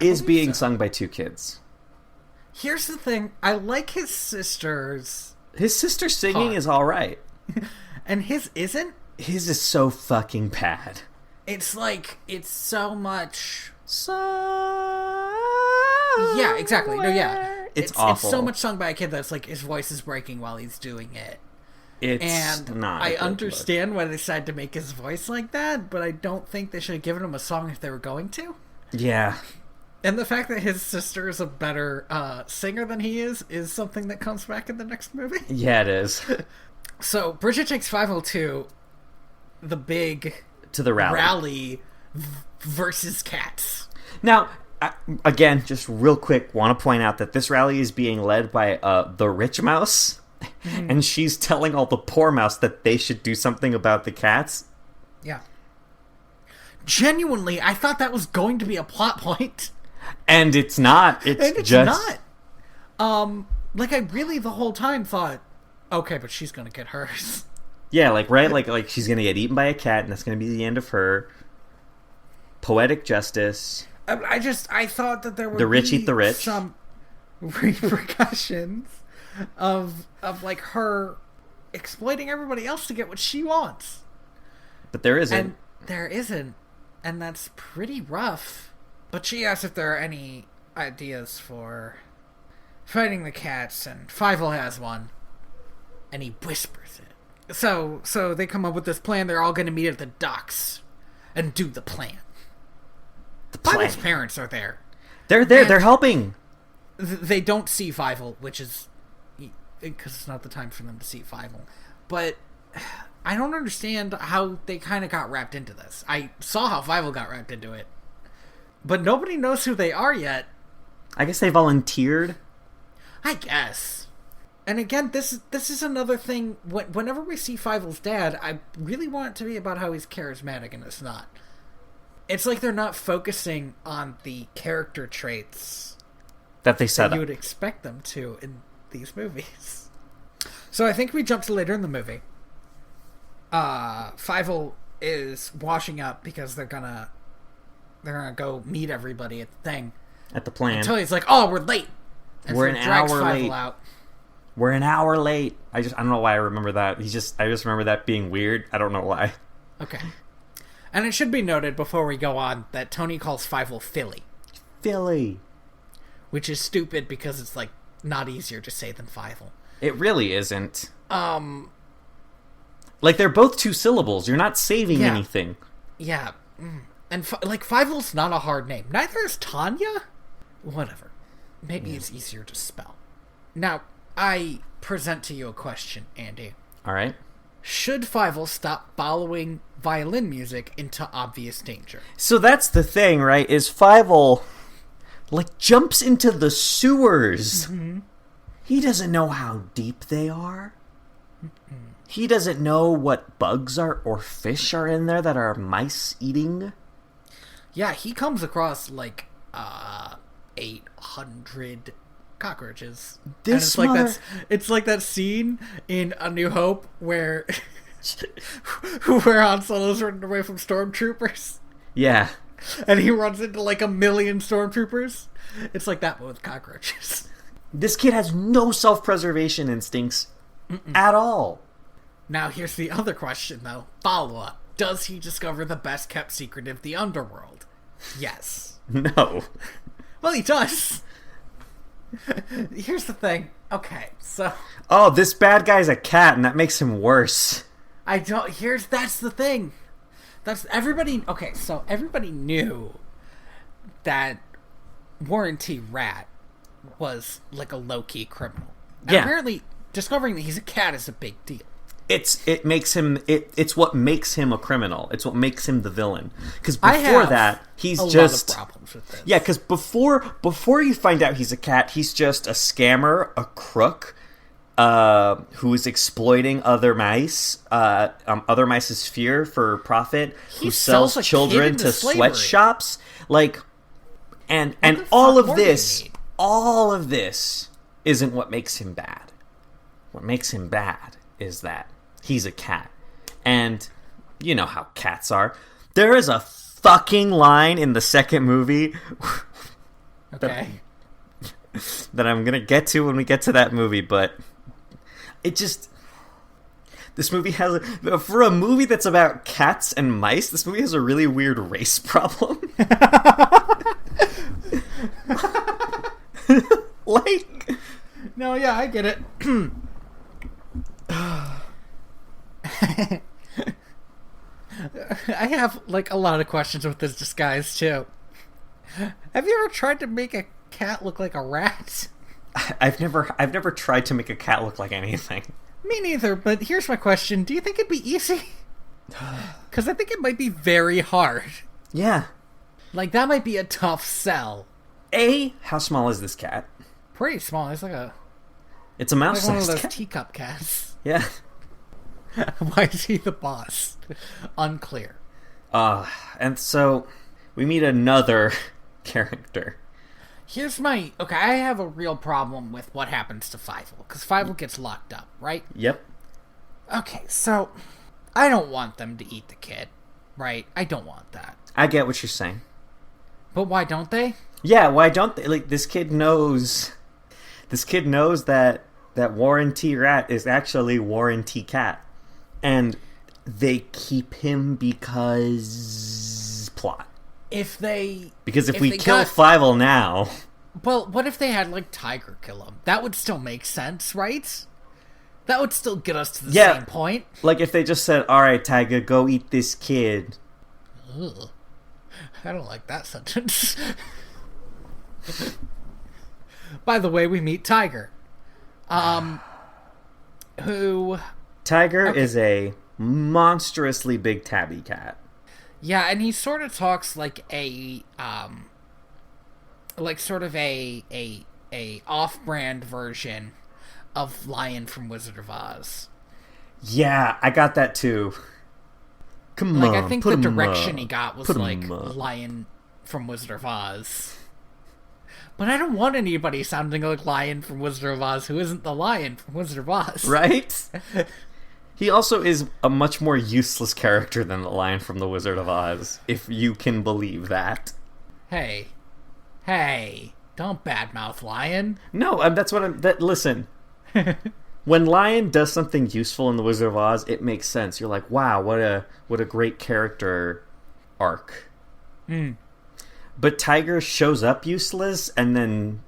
is being sung by 2 kids. Here's the thing. I like his sister's... His sister's singing is alright. And his isn't? His is so fucking bad. It's like, it's so much... So... Yeah, exactly. No, yeah. It's awful. It's so much sung by a kid that's like, his voice is breaking while he's doing it. It's not. I understand why they decided to make his voice like that, but I don't think they should have given him a song if they were going to. Yeah. And the fact that his sister is a better singer than he is something that comes back in the next movie. Yeah, it is. So, Bridget takes Fievel to the big... To the rally versus cats. Now, again, just real quick, want to point out that this rally is being led by the rich mouse, and she's telling all the poor mouse that they should do something about the cats. Yeah. Genuinely, I thought that was going to be a plot point. And it's not. It's just not. Like, I really the whole time thought, okay, but she's gonna get hers. Yeah, like, right? Like she's gonna get eaten by a cat, and that's gonna be the end of her. Poetic justice. I thought that there would the rich be eat the rich. Some repercussions of like her exploiting everybody else to get what she wants. But there isn't. And there isn't. And that's pretty rough. But she asks if there are any ideas for fighting the cats, and Fievel has one. And he whispers it. So they come up with this plan. They're all going to meet at the docks and do the plan. Fievel's parents are there. They're there. They're helping. They don't see Fievel, which is... because it's not the time for them to see Fievel. But I don't understand how they kind of got wrapped into this. I saw how Fievel got wrapped into it. But nobody knows who they are yet. I guess they volunteered. I guess. And again, this is another thing. Whenever we see Fievel's dad, I really want it to be about how he's charismatic, and it's not. It's like they're not focusing on the character traits that they set up. You would expect them to in these movies. So I think we jump to later in the movie. Fievel is washing up because they're gonna go meet everybody at the thing. At the plan. Until he's like, "Oh, we're late." And we're so an hour late. Out. We're an hour late. I don't know why I remember that. I just remember that being weird. I don't know why. Okay. And it should be noted before we go on that Tony calls Fievel Philly. Philly. Which is stupid because it's like not easier to say than Fievel. It really isn't. Like they're both two syllables. You're not saving anything. Yeah. And Fievel's not a hard name. Neither is Tanya. Whatever. Maybe it's easier to spell. Now, I present to you a question, Andy. All right. Should Fievel stop following violin music into obvious danger? So that's the thing, right? Is Fievel jumps into the sewers. Mm-hmm. He doesn't know how deep they are. Mm-mm. He doesn't know what bugs are or fish are in there that are mice eating. Yeah, he comes across 800 cockroaches. It's like that scene in A New Hope where Han Solo's running away from stormtroopers. Yeah. And he runs into 1 million stormtroopers. It's like that, but with cockroaches. This kid has no self-preservation instincts at all. Now here's the other question, though. Follow-up. Does he discover the best-kept secret of the underworld? Yes. No. Well, he does. Here's the thing. Okay, so... Oh, this bad guy's a cat, and that makes him worse. That's the thing. Everybody knew that Warren T. Rat was a low-key criminal. And apparently, discovering that he's a cat is a big deal. It's what makes him a criminal. It's what makes him the villain. Because before that, he's just lot of problems with this. Yeah, because before you find out he's a cat, he's just a scammer, a crook, who is exploiting other mice, other mice's fear for profit, who sells children to sweatshops, and all of this isn't what makes him bad. What makes him bad is that he's a cat. And you know how cats are. There is a fucking line in the second movie that I'm going to get to when we get to that movie, but it just... This movie has for a movie that's about cats and mice, this movie has a really weird race problem. Like, no, yeah, I get it. I have like a lot of questions with this disguise too. Have you ever tried to make a cat look like a rat? I've never tried to make a cat look like anything. Me neither, but here's my question. Do you think it'd be easy? Because I think it might be very hard. Yeah. Like, that might be a tough sell. How small is this cat? Pretty small. It's like It's a mouse-sized one of those cat. teacup cats. Yeah. Why is he the boss? Unclear. And so we meet another character. Here's my... Okay, I have a real problem with what happens to Fievel, because Fievel gets locked up, right? Yep. Okay, so I don't want them to eat the kid, right? I don't want that. I get what you're saying. But why don't they? Yeah, why don't they? Like, this kid knows that Warren T. Rat is actually Warren T. Cat. And they keep him because... plot. Because if we kill Fievel now... Well, what if they had, like, Tiger kill him? That would still make sense, right? That would still get us to the same point. Like, if they just said, alright, Tiger, go eat this kid. Ugh. I don't like that sentence. By the way, we meet Tiger. Who... Tiger is a monstrously big tabby cat. Yeah, and he sort of talks like a off-brand version of Lion from Wizard of Oz. Yeah, I got that too. Come on, I think the direction he got was like Lion from Wizard of Oz. But I don't want anybody sounding like Lion from Wizard of Oz who isn't the Lion from Wizard of Oz. Right? He also is a much more useless character than the Lion from the Wizard of Oz, if you can believe that. Hey, don't badmouth Lion. No, that's what I'm... Listen, when Lion does something useful in the Wizard of Oz, it makes sense. You're like, wow, what a great character arc. But Tiger shows up useless, and then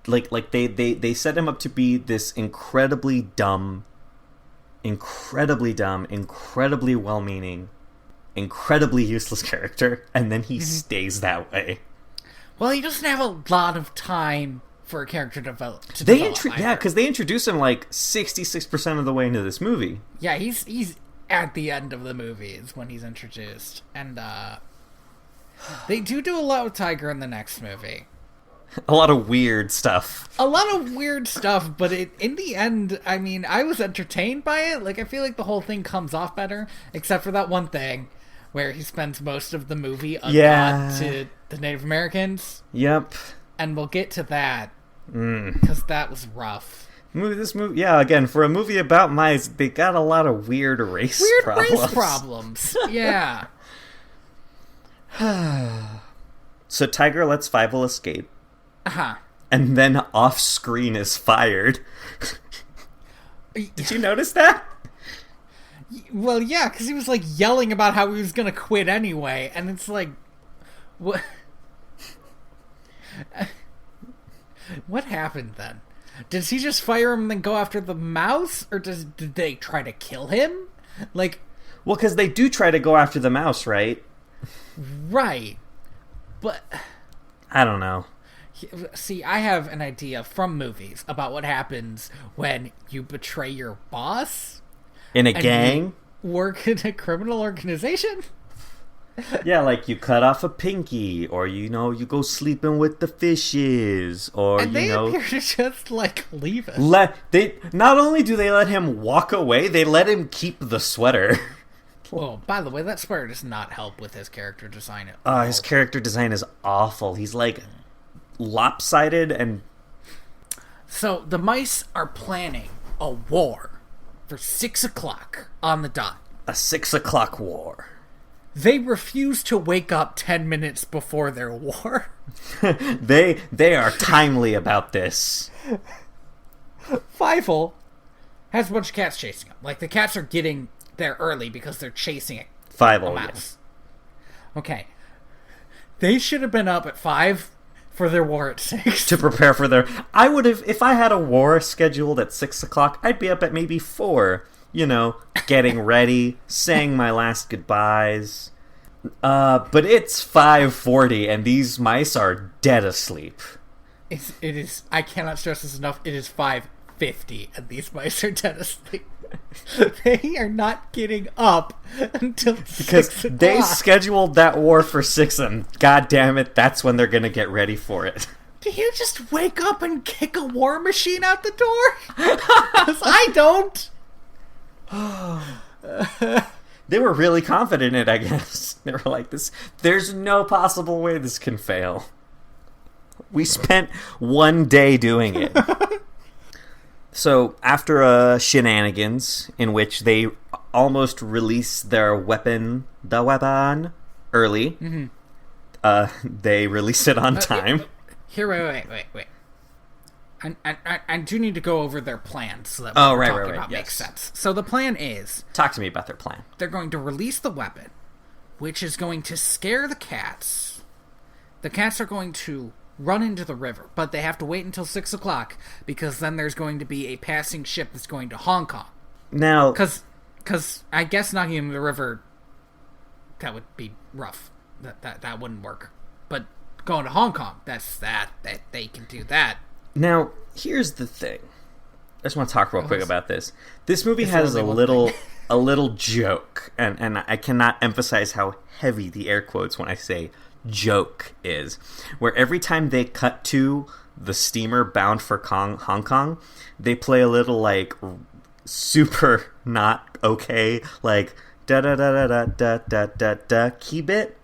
they set him up to be this incredibly dumb, incredibly well-meaning, incredibly useless character, and then he stays that way. Well, he doesn't have a lot of time for a character to develop. Yeah, because they introduce him like 66% of the way into this movie. Yeah, he's at the end of the movie is when he's introduced, and they do a lot with Tiger in the next movie. A lot of weird stuff. But in the end, I mean, I was entertained by it. Like, I feel like the whole thing comes off better, except for that one thing where he spends most of the movie a god to the Native Americans. Yep. And we'll get to that, because that was rough. This movie, again, for a movie about mice, they got a lot of weird race problems. Yeah. So Tiger lets Fievel escape. Uh-huh. And then off-screen is fired. Did you notice that? Well, yeah, because he was, like, yelling about how he was going to quit anyway, and it's like... What? What happened then? Did he just fire him and then go after the mouse? Or did they try to kill him? Like... Well, because they do try to go after the mouse, right? Right. But... I don't know. See, I have an idea from movies about what happens when you betray your boss. In a gang? Work in a criminal organization? Yeah, like you cut off a pinky, or you go sleeping with the fishes, or and they appear to just like leave us. Not only do they let him walk away, they let him keep the sweater. Well, by the way, that sweater does not help with his character design. His character design is awful. He's like lopsided and... So the mice are planning a war for 6 o'clock on the dot. A 6 o'clock war. They refuse to wake up 10 minutes before their war. They are timely about this. Fievel has a bunch of cats chasing them. Like, the cats are getting there early because they're chasing a Fievel, mouse. Yeah. Okay. They should have been up at 5 for their war at 6. To prepare for their... I would have... If I had a war scheduled at 6 o'clock, I'd be up at maybe 4. You know, getting ready, saying my last goodbyes. But it's 5:40, and these mice are dead asleep. It is... I cannot stress this enough. It is 5:50, and these mice are dead asleep. They are not getting up until 6 o'clock. They scheduled that war for 6, and god damn it, that's when they're gonna get ready for it. Do you just wake up and kick a war machine out the door? 'Cause I don't. They were really confident in it, I guess. They were like, there's no possible way this can fail. We spent 1 day doing it. So, after shenanigans, in which they almost release their weapon, early, they release it on time. Here, wait. I do need to go over their plan so that what we're right, talking about yes. makes sense. So the plan is... Talk to me about their plan. They're going to release the weapon, which is going to scare the cats. The cats are going to run into the river, but they have to wait until 6 o'clock, because then there's going to be a passing ship that's going to Hong Kong. Now... Because I guess knocking him in the river, that would be rough. That wouldn't work. But going to Hong Kong, that they can do that. Now, here's the thing. I just want to talk real quick about this. This movie has a little joke, and I cannot emphasize how heavy the air quotes when I say joke is, where every time they cut to the steamer bound for Hong Kong, they play a little, like, super not okay, like, da-da-da-da-da-da-da-da key bit.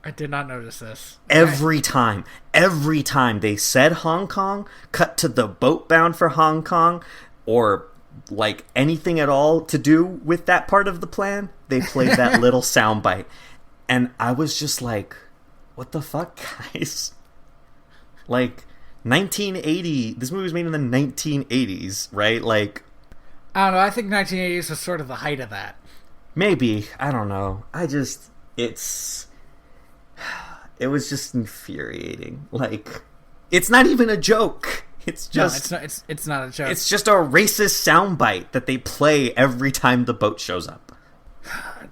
I did not notice this. Every time they said Hong Kong, cut to the boat bound for Hong Kong, or like anything at all to do with that part of the plan, they played that little soundbite. And I was just like, what the fuck, guys? Like, 1980, this movie was made in the 1980s, right? Like, I don't know, I think 1980s was sort of the height of that. Maybe, I don't know. It was just infuriating. Like, it's not even a joke. It's just... No, it's not a joke. It's just a racist soundbite that they play every time the boat shows up.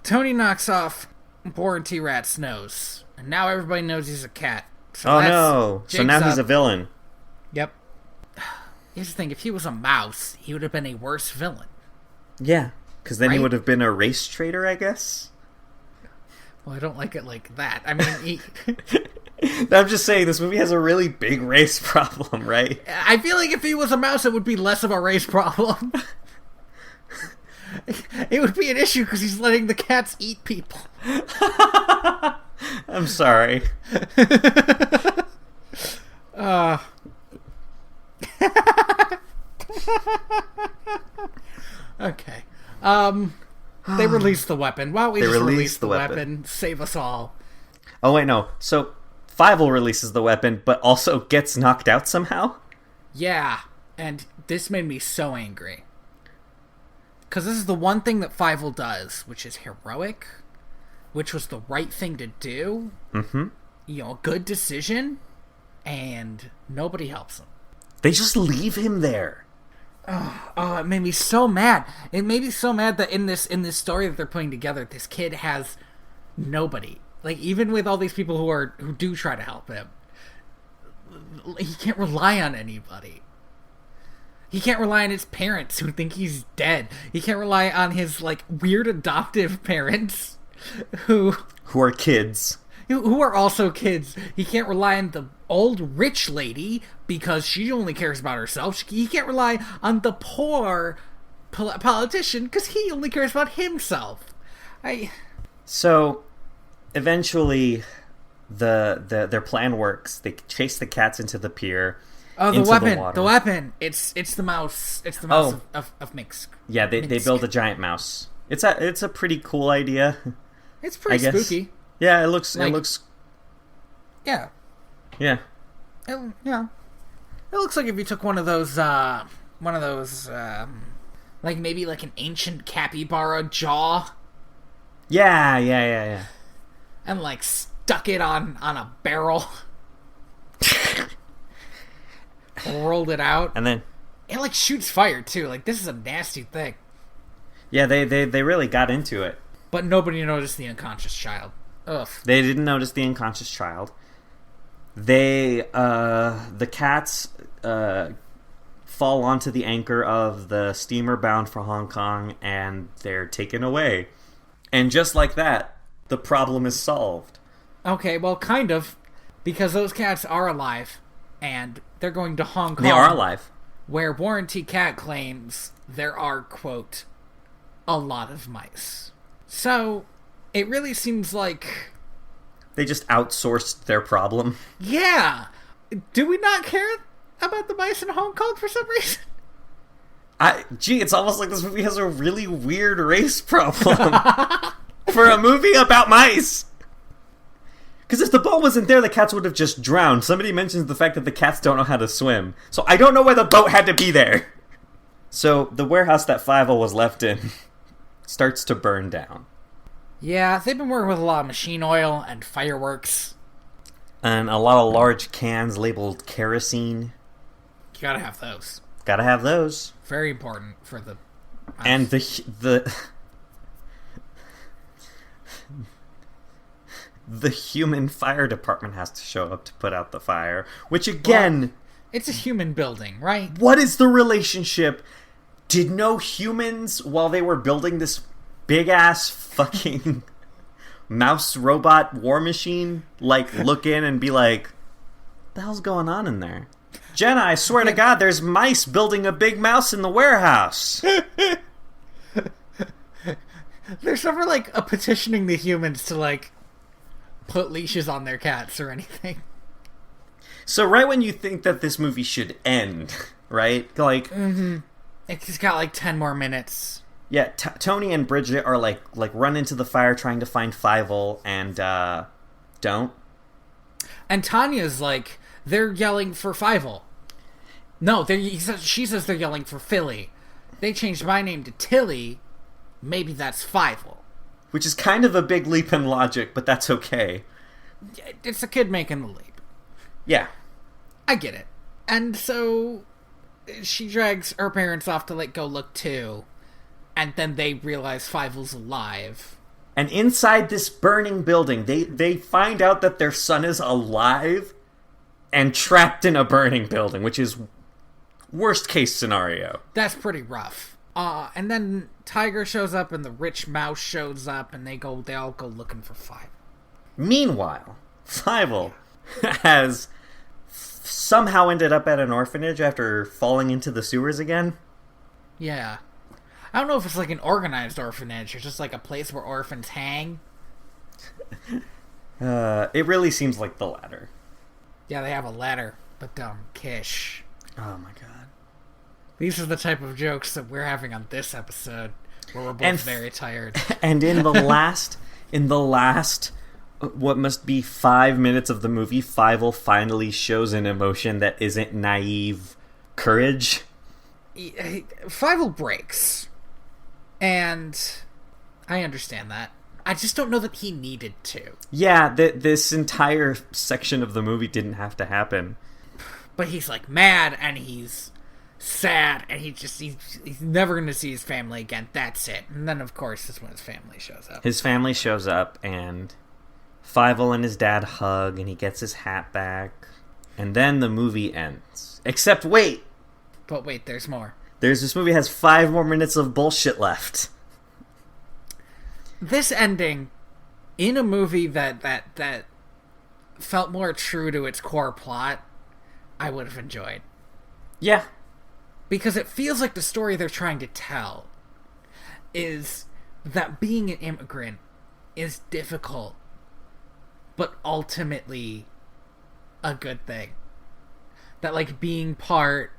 Tony knocks off Boar and T-Rat's nose, and now everybody knows he's a cat. So oh no! So now he's a villain. Yep. Here's the thing, if he was a mouse, he would have been a worse villain. Yeah, because then he would have been a race traitor, I guess? Well, I don't like it like that. I mean, I'm just saying, this movie has a really big race problem, right? I feel like if he was a mouse, it would be less of a race problem. It would be an issue because he's letting the cats eat people. I'm sorry. Okay. They released the weapon. Why don't we just release the weapon? Save us all. Oh, wait, no. So, Fievel releases the weapon, but also gets knocked out somehow? Yeah. And this made me so angry. Because this is the one thing that Fievel does, which is heroic, which was the right thing to do. Mm-hmm. You know, a good decision, and nobody helps him. They just leave him there. Oh, it made me so mad. It made me so mad that in this story that they're putting together, this kid has nobody. Like, even with all these people who do try to help him, he can't rely on anybody. He can't rely on his parents who think he's dead. He can't rely on his, like, weird adoptive parents who are kids. Who are also kids. He can't rely on the old rich lady because she only cares about herself. He can't rely on the poor politician because he only cares about himself. So, eventually, their plan works. They chase the cats into the pier. Oh, the weapon! The weapon! It's the mouse. It's the mouse of Minsk. Yeah, they build a giant mouse. It's a pretty cool idea. It's pretty spooky. Yeah, it looks. Yeah. Yeah. It looks like if you took one of those Like, maybe, like, an ancient capybara jaw. Yeah. And, like, stuck it on a barrel. Rolled it out. And then... It, like, shoots fire, too. Like, this is a nasty thing. Yeah, they really got into it. But nobody noticed the unconscious child. Ugh. They didn't notice the unconscious child. The cats fall onto the anchor of the steamer bound for Hong Kong, and they're taken away. And just like that, the problem is solved. Okay, well, kind of. Because those cats are alive, and they're going to Hong Kong. They are alive. Where Warranty Cat claims there are, quote, a lot of mice. So, it really seems like... They just outsourced their problem. Yeah! Do we not care about the mice in Hong Kong for some reason? It's almost like this movie has a really weird race problem. For a movie about mice! Because if the boat wasn't there, the cats would have just drowned. Somebody mentions the fact that the cats don't know how to swim. So I don't know why the boat had to be there. So the warehouse that Fievel was left in starts to burn down. Yeah, they've been working with a lot of machine oil and fireworks. And a lot of large cans labeled kerosene. You gotta have those. Gotta have those. Very important for the... And the human fire department has to show up to put out the fire. Which, again... Well, it's a human building, right? What is the relationship? Did no humans, while they were building this big-ass fucking mouse robot war machine, like, look in and be like, what the hell's going on in there? Jenna, I swear to God, there's mice building a big mouse in the warehouse. There's never, like, a petitioning the humans to, like, put leashes on their cats or anything. So right when you think that this movie should end, right? Like... Mm-hmm. It's got, like, 10 more minutes. Yeah, Tony and Bridget are, like run into the fire trying to find Fievel, and, don't. And Tanya's like, they're yelling for Fievel. No, she says they're yelling for Philly. They changed my name to Tilly. Maybe that's Fievel. Which is kind of a big leap in logic, but that's okay. It's a kid making the leap. Yeah. I get it. And so she drags her parents off to, like, go look too. And then they realize Fievel's alive. And inside this burning building, they find out that their son is alive and trapped in a burning building, which is worst case scenario. That's pretty rough. And then Tiger shows up and the rich mouse shows up and they all go looking for Fievel. Meanwhile, Fievel has somehow ended up at an orphanage after falling into the sewers again. Yeah. I don't know if it's like an organized orphanage or just like a place where orphans hang. It really seems like the latter. Yeah, they have a ladder, but Kish. Oh my god. These are the type of jokes that we're having on this episode, where we're both very tired. And in the last, what must be 5 minutes of the movie, Fievel finally shows an emotion that isn't naive courage. Fievel breaks. And I understand that. I just don't know that he needed to. Yeah, this entire section of the movie didn't have to happen. But he's, like, mad, and he's sad, and he's never going to see his family again. That's it. And then, of course, is when his family shows up. His family shows up, and Fievel and his dad hug, and he gets his hat back. And then the movie ends. Except, wait! But wait, there's more. This movie has 5 more minutes of bullshit left. This ending, in a movie that felt more true to its core plot, I would have enjoyed. Yeah. Because it feels like the story they're trying to tell is that being an immigrant is difficult, but ultimately a good thing. That, like, being part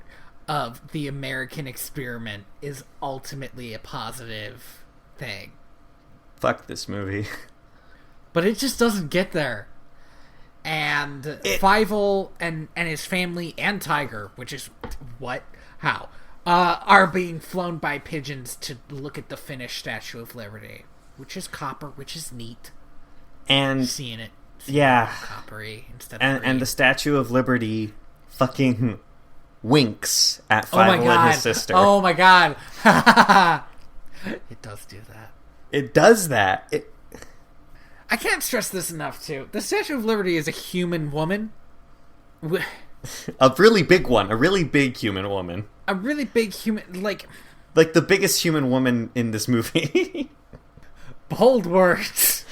of the American experiment is ultimately a positive thing. Fuck this movie. But it just doesn't get there. And Fievel and his family and Tiger, which is... What? How? are being flown by pigeons to look at the finished Statue of Liberty, which is copper, which is neat. And seeing it coppery instead of and the Statue of Liberty fucking winks at Fievel and his sister. Oh my god. It does do that. It does that. I can't stress this enough, too. The Statue of Liberty is a human woman. A really big one. A really big human woman. A really big human... Like the biggest human woman in this movie. Bold words.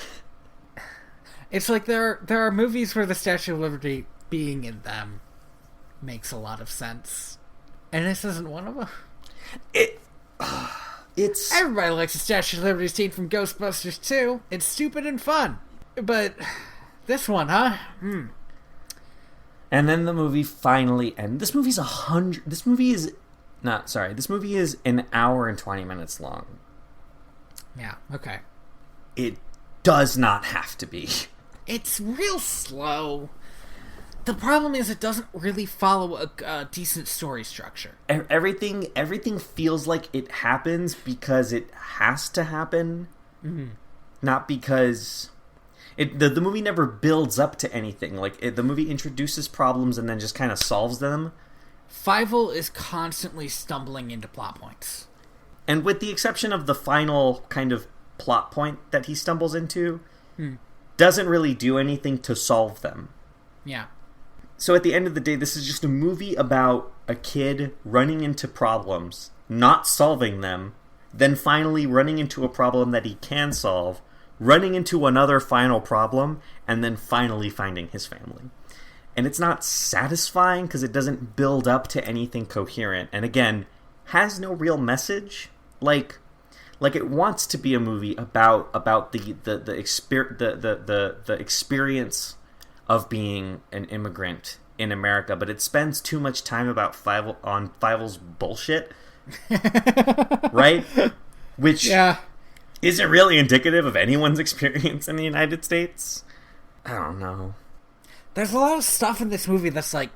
It's like there are movies where the Statue of Liberty being in them makes a lot of sense. And this isn't one of them. It's... Everybody likes the Statue of Liberty scene from Ghostbusters 2. It's stupid and fun. But this one, huh? And then the movie finally ends. This movie is an hour and 20 minutes long. Yeah, okay. It does not have to be. It's real slow. The problem is it doesn't really follow a decent story structure. Everything feels like it happens because it has to happen, not because the movie never builds up to anything. The movie introduces problems and then just kind of solves them. Fievel is constantly stumbling into plot points, and with the exception of the final kind of plot point that he stumbles into, doesn't really do anything to solve them. Yeah. So at the end of the day, this is just a movie about a kid running into problems, not solving them, then finally running into a problem that he can solve, running into another final problem, and then finally finding his family. And it's not satisfying because it doesn't build up to anything coherent, and again, has no real message. Like it wants to be a movie about the experience of being an immigrant in America, but it spends too much time about Fievel's bullshit, right? Which isn't really indicative of anyone's experience in the United States. I don't know. There's a lot of stuff in this movie that's like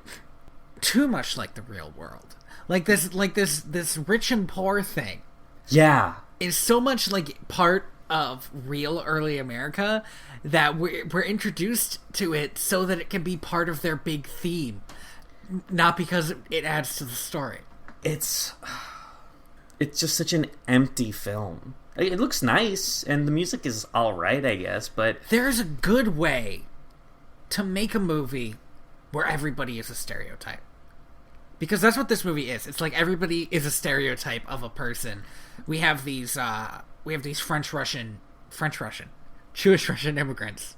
too much like the real world. This rich and poor thing. Yeah, is so much like part of real early America that we're introduced to it so that it can be part of their big theme, not because it adds to the story. It's just such an empty film. It looks nice and the music is all right, I guess, but there's a good way to make a movie where everybody is a stereotype, because that's what this movie is. It's like everybody is a stereotype of a person. We have these Jewish Russian immigrants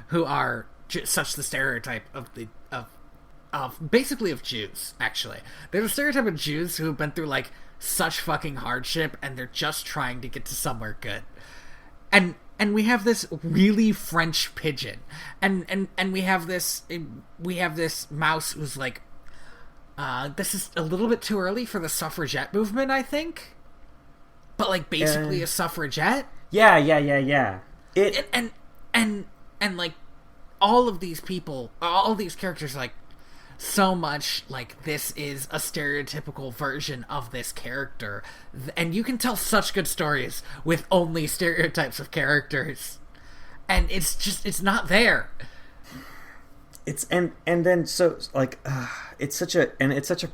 who are such the stereotype of basically of Jews. Actually, they're the stereotype of Jews who have been through like such fucking hardship and they're just trying to get to somewhere good. And we have this really French pigeon, and we have this mouse who's like, this is a little bit too early for the suffragette movement, I think. But like basically a suffragette. Yeah. And like all of these people, all these characters, like so much like this is a stereotypical version of this character, and you can tell such good stories with only stereotypes of characters, and it's not there. It's such a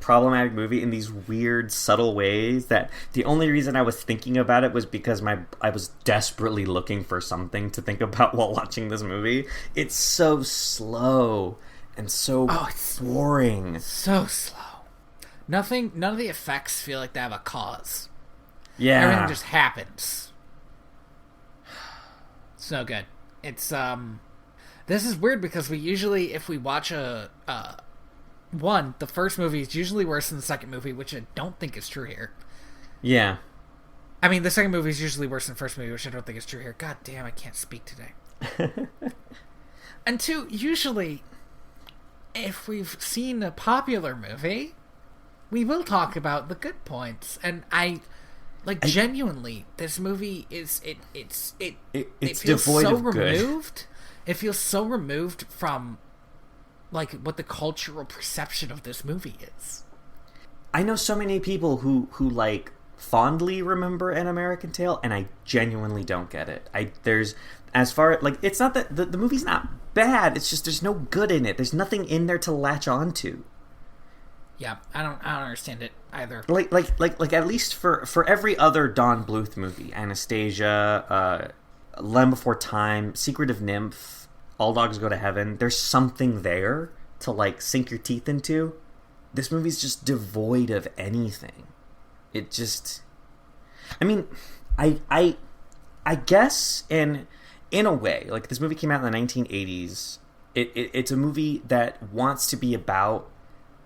problematic movie in these weird subtle ways that the only reason I was thinking about it was because I was desperately looking for something to think about while watching this movie. It's so slow and so boring. So slow. None of the effects feel like they have a cause. Yeah. Everything just happens. So good. It's this is weird because we usually, if we watch the first movie is usually worse than the second movie, which I don't think is true here. Yeah. I mean, the second movie is usually worse than the first movie, which I don't think is true here. God damn, I can't speak today. And two, usually, if we've seen a popular movie, we will talk about the good points. And genuinely, this movie is it feels devoid so of removed. Good. It feels so removed from like what the cultural perception of this movie is. I know so many people who like fondly remember An American Tail, and I genuinely don't get it. It's not that the movie's not bad. It's just there's no good in it. There's nothing in there to latch onto. Yeah, I don't understand it either. Like at least for every other Don Bluth movie, Anastasia, Land Before Time, Secret Nymph, All Dogs Go to Heaven, there's something there to like sink your teeth into. This movie's just devoid of anything. It just, I mean, I guess in a way, like this movie came out in the 1980s. It's a movie that wants to be about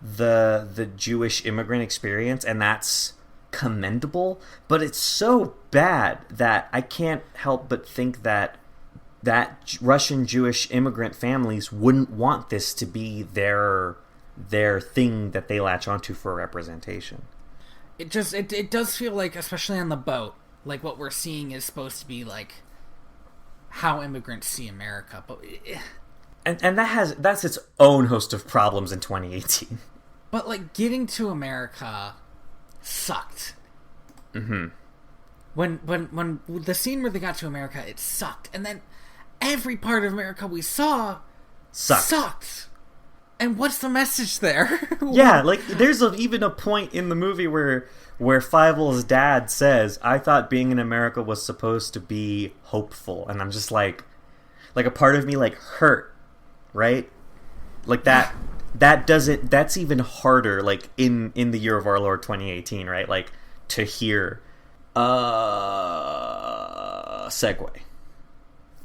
the Jewish immigrant experience, and that's commendable. But it's so bad that I can't help but think that Russian Jewish immigrant families wouldn't want this to be their thing that they latch onto for representation. It does feel like, especially on the boat, like what we're seeing is supposed to be like how immigrants see America, but and that's its own host of problems in 2018. But like getting to America sucked. Mm-hmm. When the scene where they got to America, it sucked, and then every part of America we saw sucked. And what's the message there? Yeah, like there's even a point in the movie where Fievel's dad says, "I thought being in America was supposed to be hopeful," and I'm just like a part of me like hurt, right? Like that doesn't. That's even harder. Like in the year of our Lord 2018, right? Like to hear. Segue.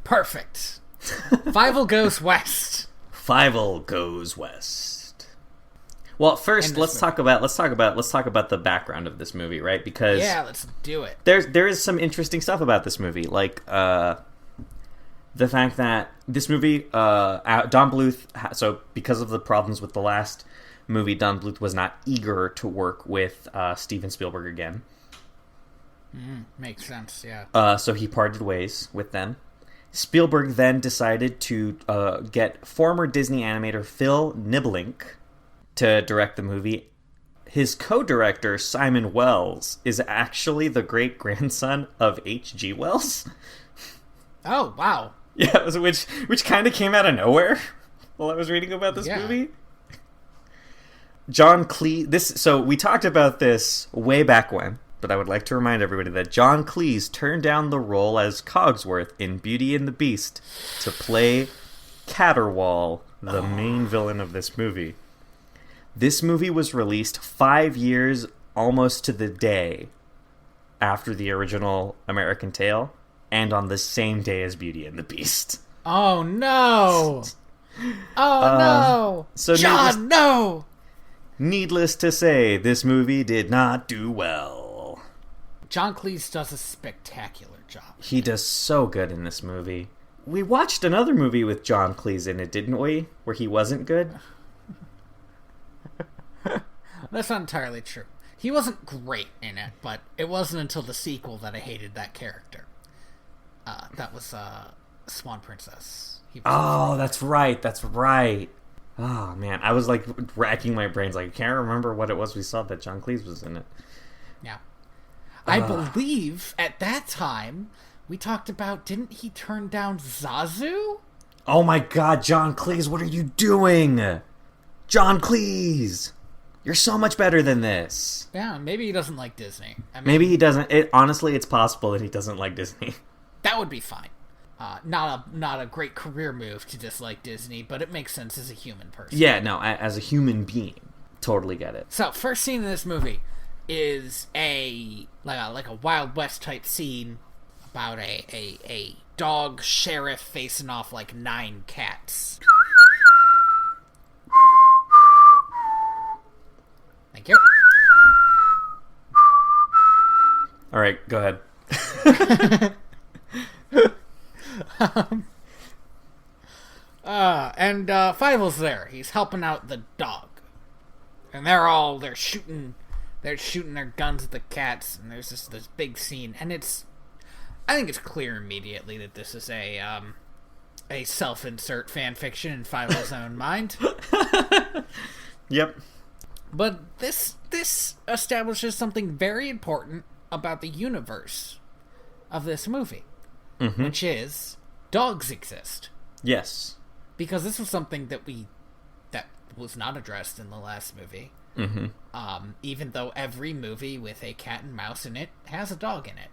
Perfect. Fievel Goes West. Fievel Goes West. Well, first let's talk about the background of this movie, right? Because let's do it. There is some interesting stuff about this movie, like the fact that this movie, Don Bluth. So because of the problems with the last movie, Don Bluth was not eager to work with Steven Spielberg again. Makes sense, yeah. So he parted ways with them. Spielberg then decided to get former Disney animator Phil Niblink to direct the movie. His co-director, Simon Wells, is actually the great-grandson of H.G. Wells. Oh, wow. Yeah, which kind of came out of nowhere while I was reading about this movie. John Cleese... So we talked about this way back when, but I would like to remind everybody that John Cleese turned down the role as Cogsworth in Beauty and the Beast to play Caterwaul, the main villain of this movie. This movie was released 5 years, almost to the day, after the original American Tail, and on the same day as Beauty and the Beast. Oh, no! Oh, no! So John, no! Needless to say, this movie did not do well. John Cleese does a spectacular job. He does so good in this movie. We watched another movie with John Cleese in it, didn't we? Where he wasn't good? That's not entirely true. He wasn't great in it, but it wasn't until the sequel that I hated that character. That was Swan Princess. That's right. Oh, man. I was, like, racking my brains. Like, I can't remember what it was we saw that John Cleese was in it. Yeah. I believe at that time we talked about, didn't he turn down Zazu? Oh my god, John Cleese, what are you doing? John Cleese! You're so much better than this. Yeah, maybe he doesn't like Disney. Maybe he doesn't. Honestly, it's possible that he doesn't like Disney. That would be fine. Not a great career move to dislike Disney, but it makes sense as a human person. Yeah, no, as a human being. Totally get it. So, first scene in this movie is a Wild West type scene about a dog sheriff facing off like 9 cats. Thank you. All right, go ahead. And Fievel's there. He's helping out the dog, and they're shooting their guns at the cats, and there's this big scene, and I think it's clear immediately that this is a self-insert fan fiction in Fievel's own mind. Yep. But this establishes something very important about the universe of this movie, which is dogs exist. Yes. Because this was something that was not addressed in the last movie. Even though every movie with a cat and mouse in it has a dog in it.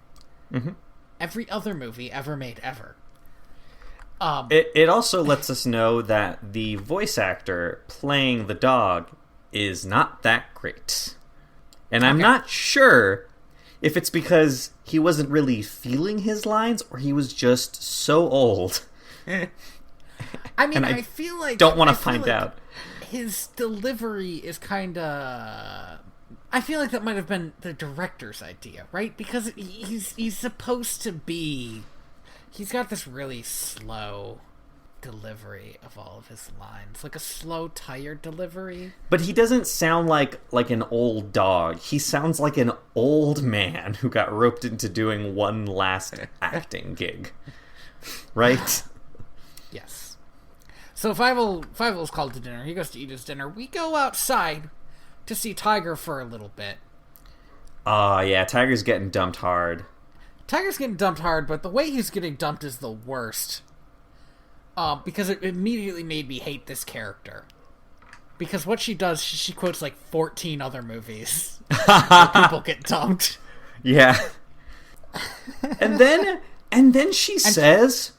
Every other movie ever made ever. It also lets us know that the voice actor playing the dog is not that great. And I'm not sure if it's because he wasn't really feeling his lines or he was just so old. I mean, I feel like... don't want to find out. His delivery is kind of... I feel like that might have been the director's idea, right? Because he's supposed to be... He's got this really slow delivery of all of his lines. Like a slow, tired delivery. But he doesn't sound like an old dog. He sounds like an old man who got roped into doing one last acting gig. Right? Yes. So Fievel's called to dinner. He goes to eat his dinner. We go outside to see Tiger for a little bit. Yeah, Tiger's getting dumped hard. Tiger's getting dumped hard, but the way he's getting dumped is the worst. Because it immediately made me hate this character. Because what she does, she quotes like 14 other movies where people get dumped. Yeah. And then she says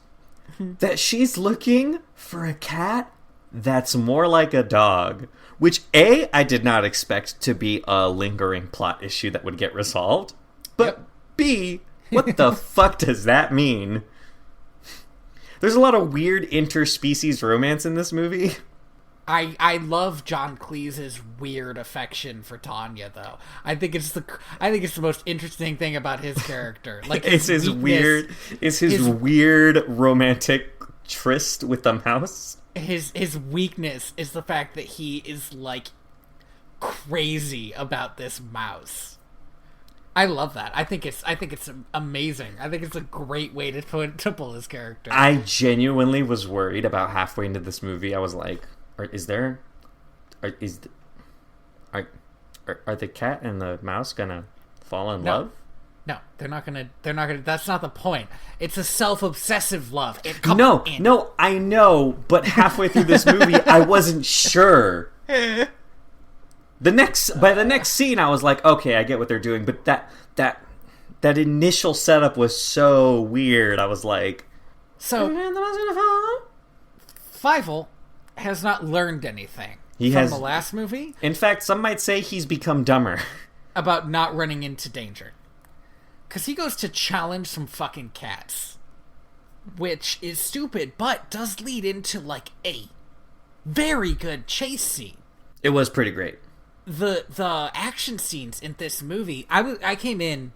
that she's looking for a cat that's more like a dog. Which, A, I did not expect to be a lingering plot issue that would get resolved. But B, what the fuck does that mean? There's a lot of weird interspecies romance in this movie. I love John Cleese's weird affection for Tanya, though. I think it's the most interesting thing about his character. Like his weird romantic tryst with the mouse. His weakness is the fact that he is like crazy about this mouse. I love that. I think it's amazing. I think it's a great way to pull his character. I genuinely was worried about halfway into this movie. I was like, are the cat and the mouse gonna fall in love? No, they're not gonna. That's not the point. It's a self-obsessive love. No, I know, but halfway through this movie, I wasn't sure. By the next scene, I was like, okay, I get what they're doing, but that initial setup was so weird. I was like, so Fievel has not learned anything from the last movie. In fact, some might say he's become dumber about not running into danger. Because he goes to challenge some fucking cats. Which is stupid, but does lead into, like, a very good chase scene. It was pretty great. The action scenes in this movie... I came in...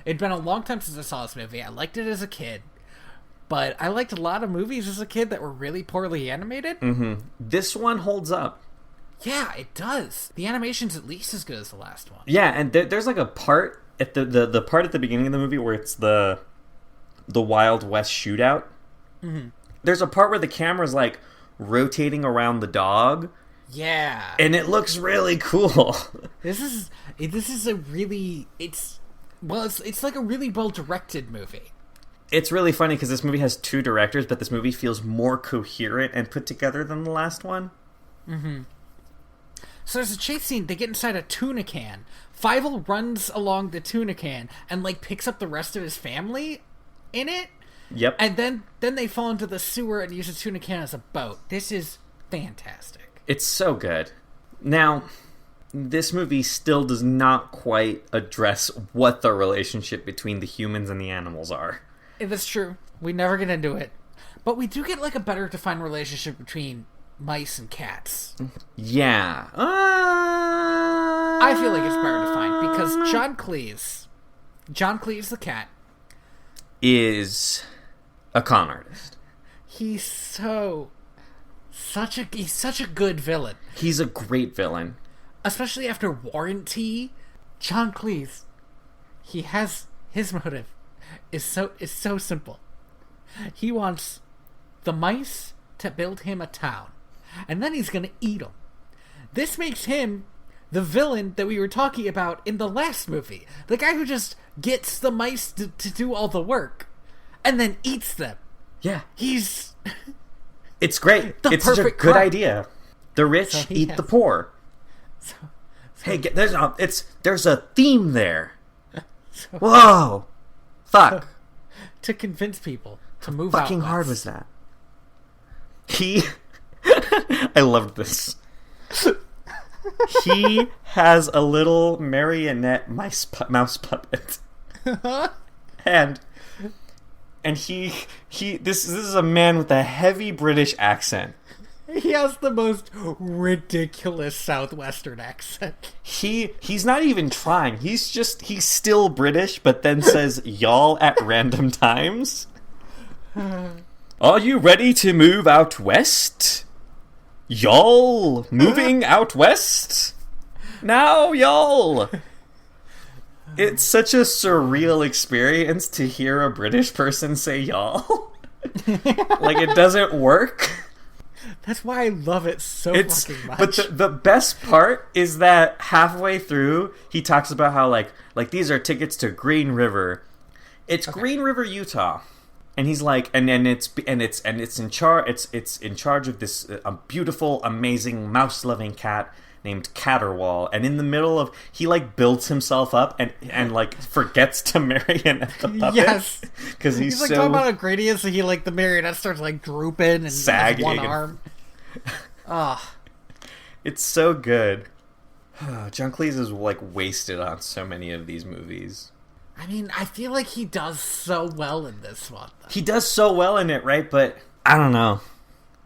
It'd been a long time since I saw this movie. I liked it as a kid. But I liked a lot of movies as a kid that were really poorly animated. Mm-hmm. This one holds up. Yeah, it does. The animation's at least as good as the last one. Yeah, and there's like a part... At the part at the beginning of the movie where it's the Wild West shootout, there's a part where the camera's like rotating around the dog. Yeah, and it looks really cool. This is a really it's like a really well directed movie. It's really funny because this movie has two directors, but this movie feels more coherent and put together than the last one. Mm-hmm. So there's a chase scene. They get inside a tuna can. Fievel runs along the tuna can and like picks up the rest of his family in it. Yep. And then they fall into the sewer and use the tuna can as a boat. This is fantastic. It's so good. Now, this movie still does not quite address what the relationship between the humans and the animals are. That's true. We never get into it. But we do get like a better defined relationship between mice and cats. Yeah. I feel like it's better defined because John Cleese the cat, is a con artist. He's such a good villain. He's a great villain. Especially after Warranty, John Cleese, his motive is so simple. He wants the mice to build him a town, and then he's gonna eat them. This makes him the villain that we were talking about in the last movie. The guy who just gets the mice to do all the work and then eats them. Yeah. It's great. It's such a good idea. The rich eat the poor. Hey, there's a theme there. Whoa. Fuck. To convince people to move out. Fucking hard was that. I loved this. He has a little marionette mouse puppet. and this is a man with a heavy British accent. He has the most ridiculous Southwestern accent. He's not even trying. He's still British, but then says y'all at random times. Are you ready to move out west? Y'all moving out west? Now, y'all! It's such a surreal experience to hear a British person say y'all. Like, it doesn't work. That's why I love it so fucking much. But the best part is that halfway through, he talks about how, like these are tickets to Green River. It's okay. Green River, Utah. And he's like, and it's in charge of this beautiful, amazing, mouse-loving cat named Caterwall. And in the middle of, he like builds himself up and like forgets to marionette the puppet. Yes, because he's like so talking about a gradient, so he like the marionette starts like drooping and sagging has one arm. It's so good. John Cleese is like wasted on so many of these movies. I mean, I feel like he does so well in this one. Though. He does so well in it, right? But I don't know.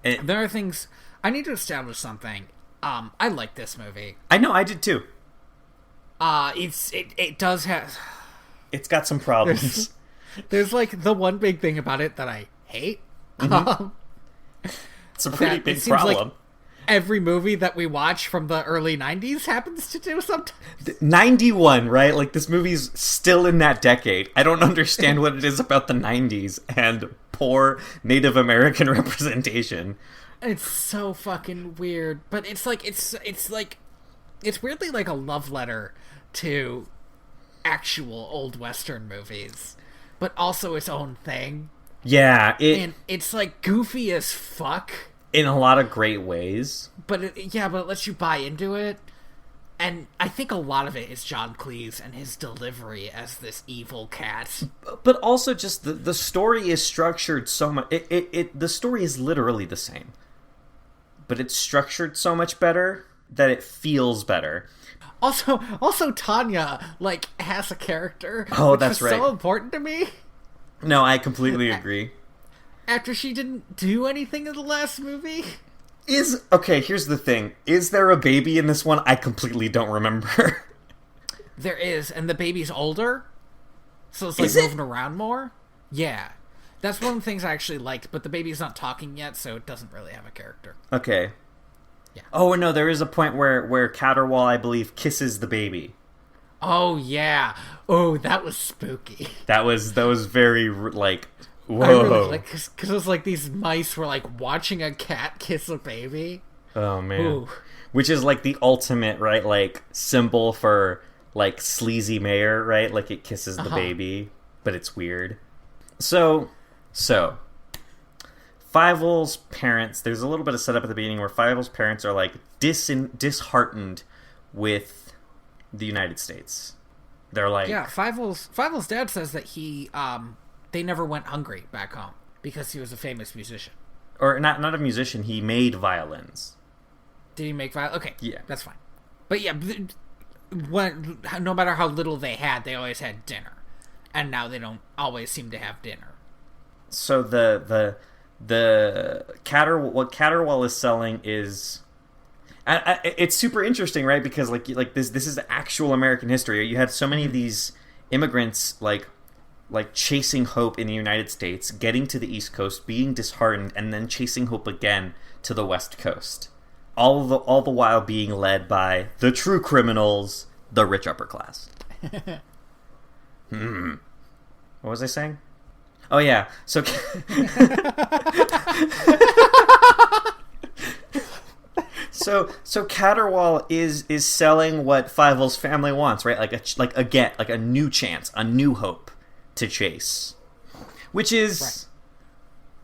There are things... I need to establish something. I like this movie. I know, I did too. It does have... It's got some problems. There's like the one big thing about it that I hate. Mm-hmm. It's a pretty big problem. Like every movie that we watch from the early 90s happens to do sometimes. 91, right? Like, this movie's still in that decade. I don't understand what it is about the 90s and poor Native American representation. It's so fucking weird. But it's like, it's weirdly like a love letter to actual old Western movies, but also its own thing. Yeah. And it's like goofy as fuck. In a lot of great ways. But it lets you buy into it. And I think a lot of it is John Cleese and his delivery as this evil cat. But also just the story is structured so much... The story is literally the same. But it's structured so much better that it feels better. Also Tanya, like, has a character. Oh, that's right. So important to me. No, I completely agree. After she didn't do anything in the last movie? Okay, here's the thing. Is there a baby in this one? I completely don't remember. There is, and the baby's older. So it's like moving around more. Yeah. That's one of the things I actually liked, but the baby's not talking yet, so it doesn't really have a character. Okay. Yeah. Oh, no, there is a point where Caterwall, I believe, kisses the baby. Oh, yeah. Oh, that was spooky. That was very, like... Whoa. I really like, because it was like these mice were like watching a cat kiss a baby. Oh man. Ooh. Which is like the ultimate, right, like symbol for like sleazy mayor, right? Like it kisses the baby, but it's weird. So Fievel's parents, there's a little bit of setup at the beginning where Fievel's parents are like disheartened with the United States. They're like, yeah, Fievel's dad says that they never went hungry back home because he was a famous musician. Or not a musician, he made violins. Did he make violins? Okay, yeah, that's fine. But yeah, no matter how little they had, they always had dinner, and now they don't always seem to have dinner. So what Caterwall is selling is, it's super interesting, right? Because like this is actual American history. You had so many of these immigrants like chasing hope in the United States, getting to the East Coast, being disheartened, and then chasing hope again to the West Coast. All the while being led by the true criminals, the rich upper class. What was I saying? Oh yeah, so So Caterwall is selling what Fievel's family wants, right? Like a new chance, a new hope to chase, which is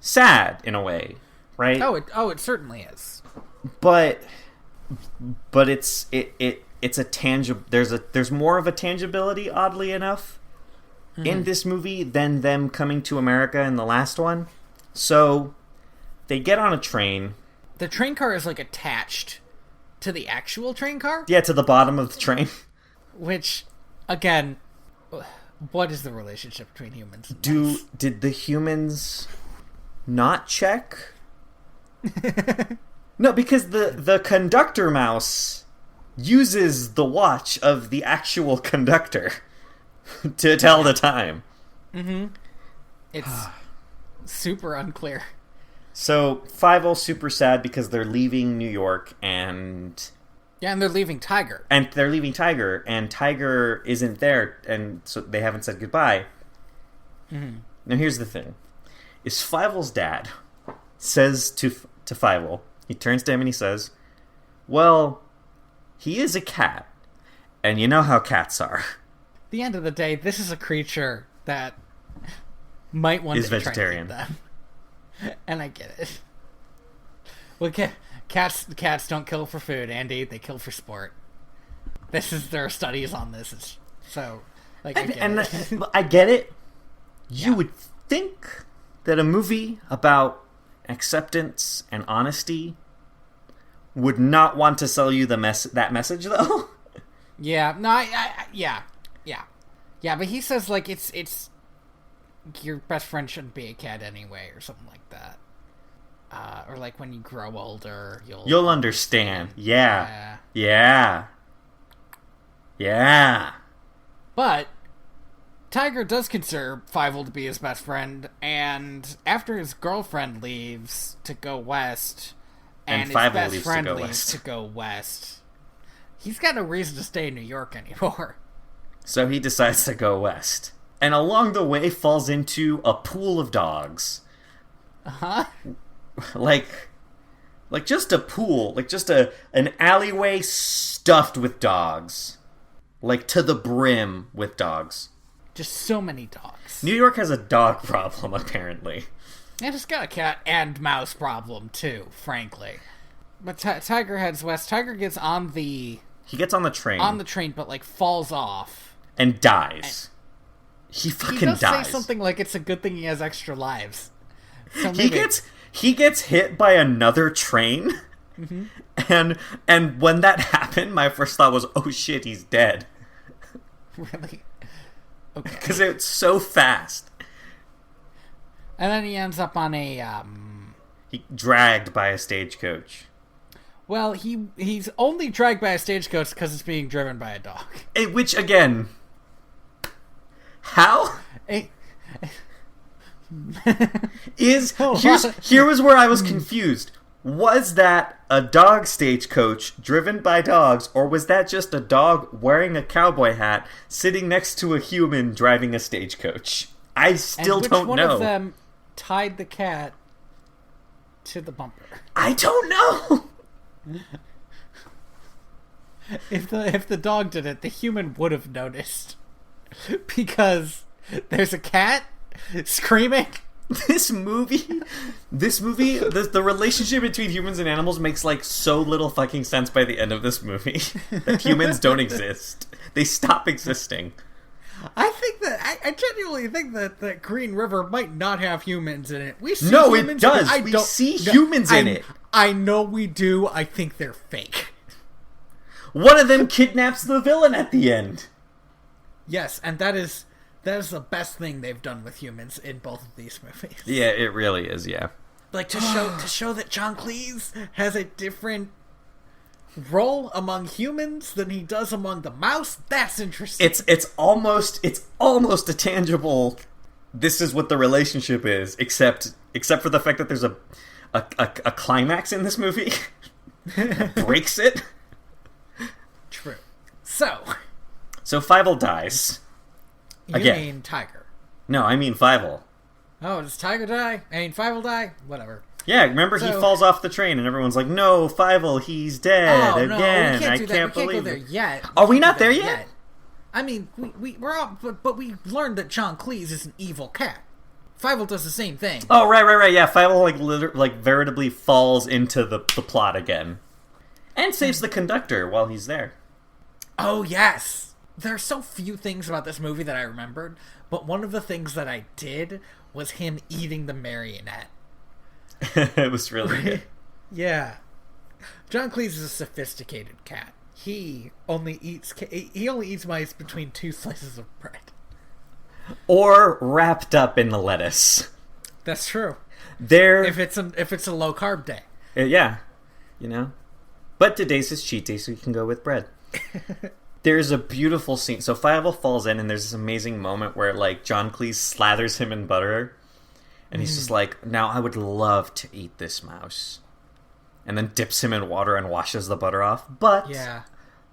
sad in a way, right? Oh, it certainly is. But it's a tangible. There's more of a tangibility, oddly enough, in this movie than them coming to America in the last one. So they get on a train. The train car is like attached to the actual train car? Yeah, to the bottom of the train. Which, again, what is the relationship between humans and mice? Did the humans not check? No, because the conductor mouse uses the watch of the actual conductor to tell the time. Mm-hmm. It's super unclear. So Fievel's super sad because they're leaving New York and they're leaving Tiger. And Tiger isn't there, and so they haven't said goodbye. Mm-hmm. Now here's the thing: is Fievel's dad says to Fievel, he turns to him and he says, "Well, he is a cat, and you know how cats are." At the end of the day, this is a creature that might want to vegetarian. Try to eat them. And I get it. Well, cats don't kill for food, Andy. They kill for sport. There are studies on this. So, like, I get it. You would think that a movie about acceptance and honesty would not want to sell you that message, though. Yeah. No. Yeah. But he says like it's your best friend shouldn't be a cat anyway, or something like that. Or like when you grow older, you'll understand. Yeah. But Tiger does consider Fievel to be his best friend, and after his girlfriend leaves to go west, and his best friend leaves to go west, he's got no reason to stay in New York anymore. So he decides to go west. And along the way falls into a pool of dogs. Uh-huh. Like just a pool. Like just an alleyway stuffed with dogs. Like to the brim with dogs. Just so many dogs. New York has a dog problem, apparently. And it's got a cat and mouse problem, too, frankly. But Tiger heads west. Tiger gets on the... He gets on the train. On the train, but, like, falls off. And dies. He fucking dies. He does say something like it's a good thing he has extra lives. So he gets hit by another train. Mm-hmm. And when that happened, my first thought was, oh shit, he's dead. Really? Okay. Because it's so fast. And then he ends up on a... He dragged by a stagecoach. Well, he's only dragged by a stagecoach because it's being driven by a dog. Which, again... How? Here was where I was confused. Was that a dog stagecoach driven by dogs, or was that just a dog wearing a cowboy hat sitting next to a human driving a stagecoach? I still don't know. Which one of them tied the cat to the bumper? I don't know. If the dog did it, the human would have noticed. Because there's a cat screaming. The relationship between humans and animals makes like so little fucking sense by the end of this movie. That humans don't exist. They stop existing. I genuinely think that Green River might not have humans in it. We see it does. We see humans in it. I know we do. I think they're fake. One of them kidnaps the villain at the end. Yes, and that is the best thing they've done with humans in both of these movies. Yeah, it really is, yeah. Like to show that John Cleese has a different role among humans than he does among the mouse. That's interesting. It's almost a tangible this is what the relationship is, except for the fact that there's a climax in this movie that breaks it. True. So Fievel dies. You mean Tiger? No, I mean Fievel. Oh, does Tiger die? I mean Fievel die? Whatever. Yeah, remember he falls off the train and everyone's like, "No, Fievel, he's dead again." No, we can't do that. We can't believe go there yet. Are we not there yet? I mean, we're all, but we learned that John Cleese is an evil cat. Fievel does the same thing. Oh, right. Yeah, Fievel veritably falls into the plot again, and saves the conductor while he's there. Oh yes, there are so few things about this movie that I remembered, but one of the things that I did was him eating the marionette. It was really good. Yeah, John Cleese is a sophisticated cat. He only eats mice between 2 slices of bread. Or wrapped up in the lettuce. That's true. If it's a low carb day. Yeah, But today's his cheat day, so he can go with bread. There's a beautiful scene. So Fievel falls in, and there's this amazing moment where John Cleese slathers him in butter, and he's just like, "Now I would love to eat this mouse," and then dips him in water and washes the butter off. But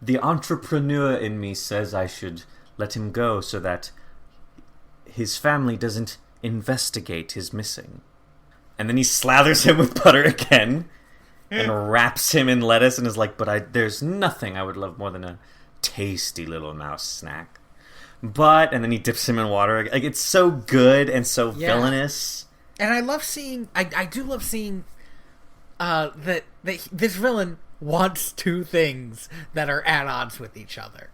the entrepreneur in me says I should let him go so that his family doesn't investigate his missing. And then he slathers him with butter again and wraps him in lettuce and is like, there's nothing I would love more than a tasty little mouse snack. And then he dips him in water. It's so good and so villainous. And I love seeing, I do love seeing that this villain wants 2 things that are at odds with each other.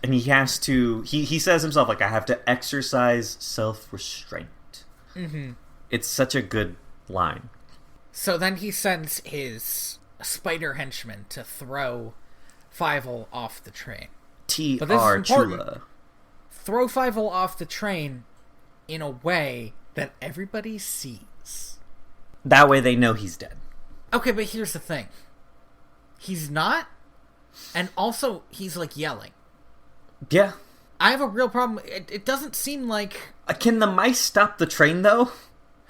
And he has to, he says himself, I have to exercise self-restraint. Mm-hmm. It's such a good line. So then he sends his spider henchman to throw Fievel off the train. T.R. Chula. Throw Fievel off the train in a way that everybody sees. That way they know he's dead. Okay, but here's the thing. He's not, and also he's yelling. Yeah. I have a real problem. It doesn't seem like... Can the mice stop the train, though?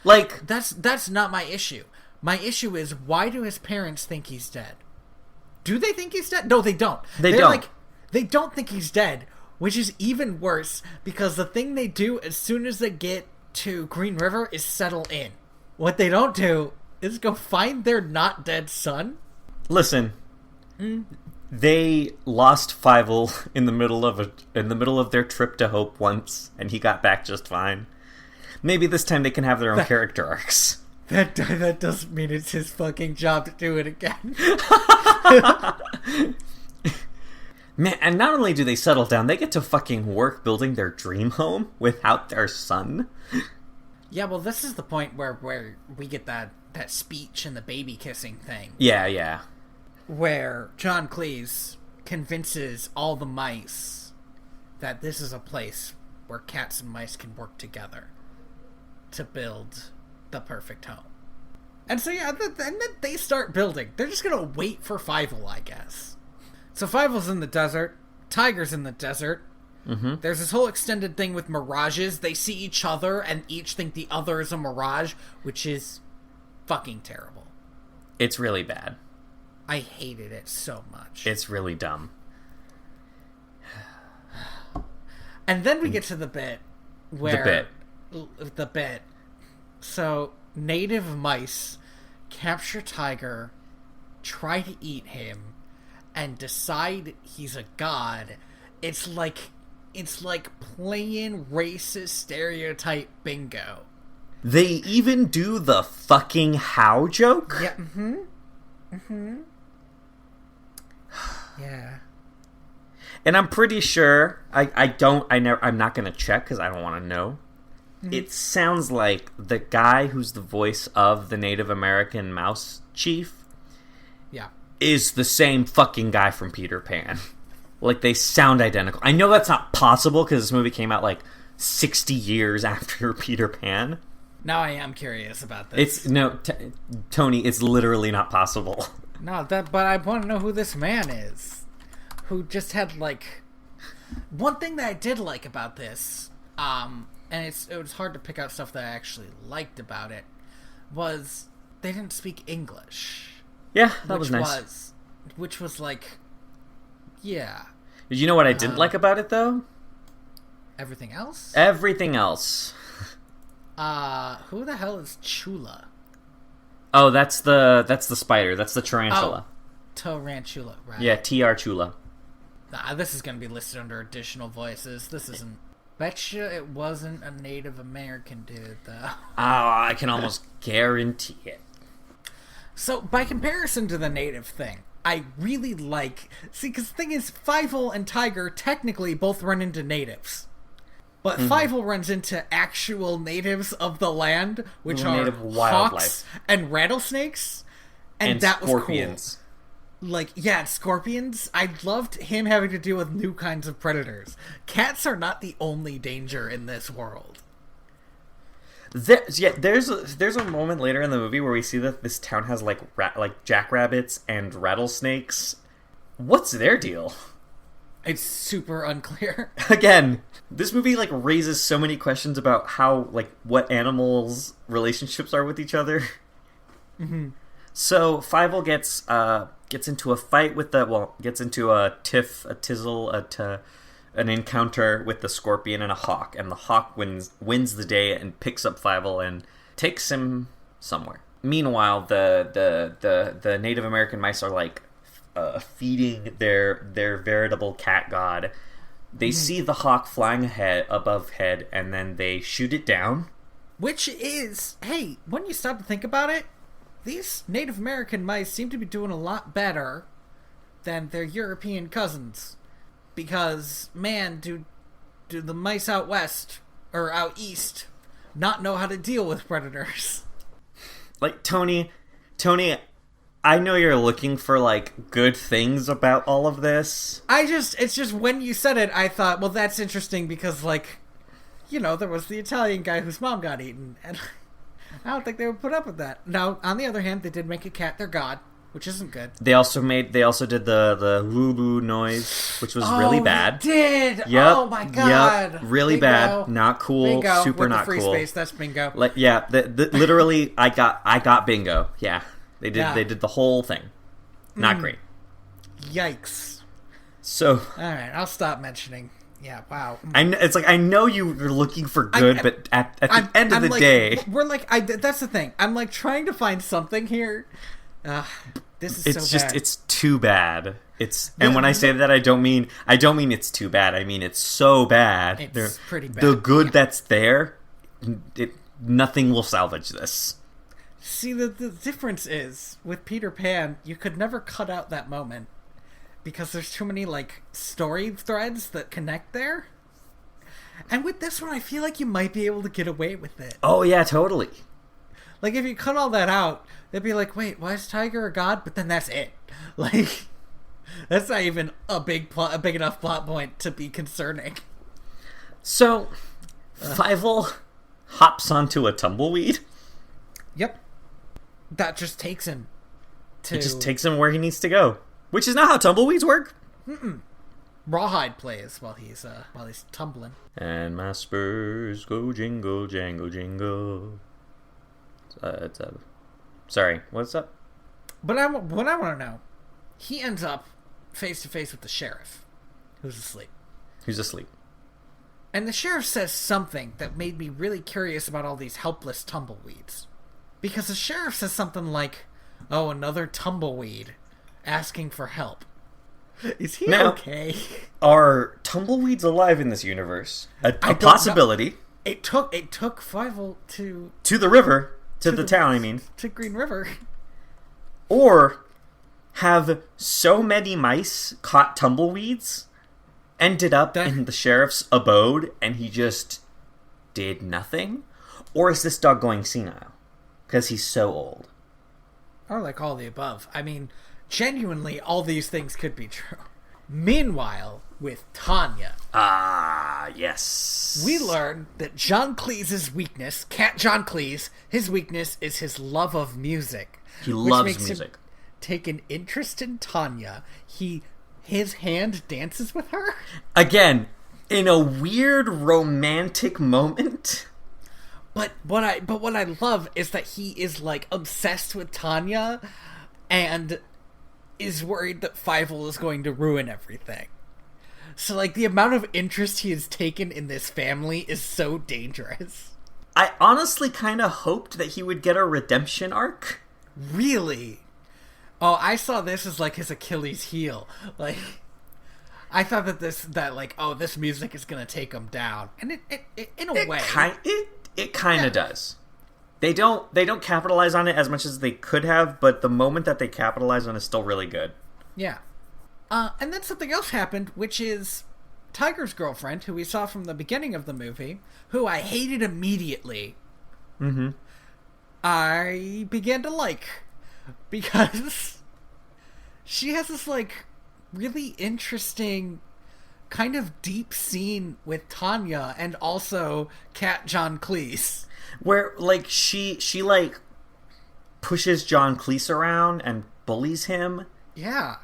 That's not my issue. My issue is, why do his parents think he's dead? Do they think he's dead? No, they don't. They don't. They don't think he's dead, which is even worse, because the thing they do as soon as they get to Green River is settle in. What they don't do is go find their not dead son. Listen. They lost Fievel in the middle of their trip to Hope once, and he got back just fine. Maybe this time they can have their own character arcs. That doesn't mean it's his fucking job to do it again. Man, and not only do they settle down, they get to fucking work building their dream home without their son. Yeah, well, this is the point where we get that speech and the baby kissing thing. Yeah. Where John Cleese convinces all the mice that this is a place where cats and mice can work together to build the perfect home. And so then they start building. They're just gonna wait for Fievel, I guess. So Fievel's in the desert. Tiger's in the desert. Mm-hmm. There's this whole extended thing with mirages. They see each other and each think the other is a mirage, which is fucking terrible. It's really bad. I hated it so much. It's really dumb. And then we get to the bit where... The bit. So, native mice capture Tiger, try to eat him, and decide he's a god. It's like playing racist stereotype bingo. They even do the fucking how joke? Yeah, Yeah. And I'm pretty sure, I'm not gonna check because I don't want to know. Mm-hmm. It sounds like the guy who's the voice of the Native American mouse chief is the same fucking guy from Peter Pan. They sound identical. I know that's not possible because this movie came out 60 years after Peter Pan. Now I am curious about this. Tony, it's literally not possible. No, but I want to know who this man is. Who just had, one thing that I did like about this, and it was hard to pick out stuff that I actually liked about it, was they didn't speak English. Yeah, that was nice. Which was yeah. You know what I didn't like about it, though? Everything else? Everything else. Who the hell is Chula? Oh, that's the spider. That's the tarantula. Oh, tarantula, right. Yeah, Tarantula. Nah, this is going to be listed under additional voices. This isn't... Betcha it wasn't a Native American dude, though. Oh, I can almost guarantee it. So, by comparison to the native thing, I really like... See, because the thing is, Fievel and Tiger technically both run into natives. But Fievel runs into actual natives of the land, which are native hawks wildlife. and rattlesnakes. And that scorpions. was cool. Like, yeah, scorpions. I loved him having to deal with new kinds of predators. Cats are not the only danger in this world. There's a moment later in the movie where we see that this town has like jackrabbits and rattlesnakes. What's their deal? It's super unclear. Again, this movie like raises so many questions about how what animals' relationships are with each other. Mm-hmm. So Fievel gets into a fight with gets into an encounter with the scorpion and a hawk, and the hawk wins the day and picks up Fievel and takes him somewhere. Meanwhile, the Native American mice are feeding their veritable cat god. They see the hawk flying above head, and then they shoot it down. Which is, hey, when you stop to think about it, these Native American mice seem to be doing a lot better than their European cousins. Because, man, do the mice out west, or out east, not know how to deal with predators. Like, Tony, I know you're looking for, good things about all of this. It's just when you said it, I thought, well, that's interesting because, there was the Italian guy whose mom got eaten, and I don't think they would put up with that. Now, on the other hand, they did make a cat their god, which isn't good. They also did the woo-boo noise, which was really bad. They did! Yep. Oh my god! Yep. Really bingo. Bad. Not cool. Bingo. Super With not the free cool. Space, that's bingo. Literally, I got bingo. Yeah. They did the whole thing. Not great. Yikes. So, alright, I'll stop mentioning. Yeah, wow. I know you're looking for good, but at the end of the day, that's the thing. I'm trying to find something here. This is so bad. It's too bad. And when I say that, I don't mean it's too bad. I mean it's so bad. It's pretty bad. The good that's there, nothing will salvage this. See, the difference is with Peter Pan, you could never cut out that moment because there's too many story threads that connect there. And with this one, I feel like you might be able to get away with it. Oh yeah, totally. If you cut all that out, they'd be like, wait, why is Tiger a god? But then that's it. That's not even a big enough plot point to be concerning. So, Fievel hops onto a tumbleweed. Yep. That just takes him to... It just takes him where he needs to go. Which is not how tumbleweeds work. Mm-mm. Rawhide plays while he's tumbling. And my spurs go jingle, jangle, jingle. Sorry, what's up? But what I want to know, he ends up face to face with the sheriff, who's asleep. And the sheriff says something that made me really curious about all these helpless tumbleweeds. Because the sheriff says something like, oh, another tumbleweed asking for help. Is he okay? Are tumbleweeds alive in this universe? A possibility. It took Fievel to the river. To the town, I mean. To Green River. Or have so many mice caught tumbleweeds, ended up in the sheriff's abode, and he just did nothing? Or is this dog going senile? Because he's so old. Or all the above. I mean, genuinely, all these things could be true. Meanwhile, with Tanya. Ah, yes. We learn that John Cleese's weakness, Cat John Cleese, his weakness is his love of music. He loves music. Him take an interest in Tanya. His hand dances with her. Again, in a weird romantic moment. But what I love is that he is obsessed with Tanya and is worried that Fievel is going to ruin everything. So, the amount of interest he has taken in this family is so dangerous. I honestly kind of hoped that he would get a redemption arc. Really? Oh, I saw this as like his Achilles heel. Like, I thought that this music is gonna take him down, and it in a way, it kind of does. They don't capitalize on it as much as they could have, but the moment that they capitalize on is still really good. Yeah. And then something else happened, which is Tiger's girlfriend, who we saw from the beginning of the movie, who I hated immediately. Mm-hmm. I began to like, because she has this like really interesting kind of deep scene with Tanya and also Cat John Cleese, where like she like pushes John Cleese around and bullies him. Yeah.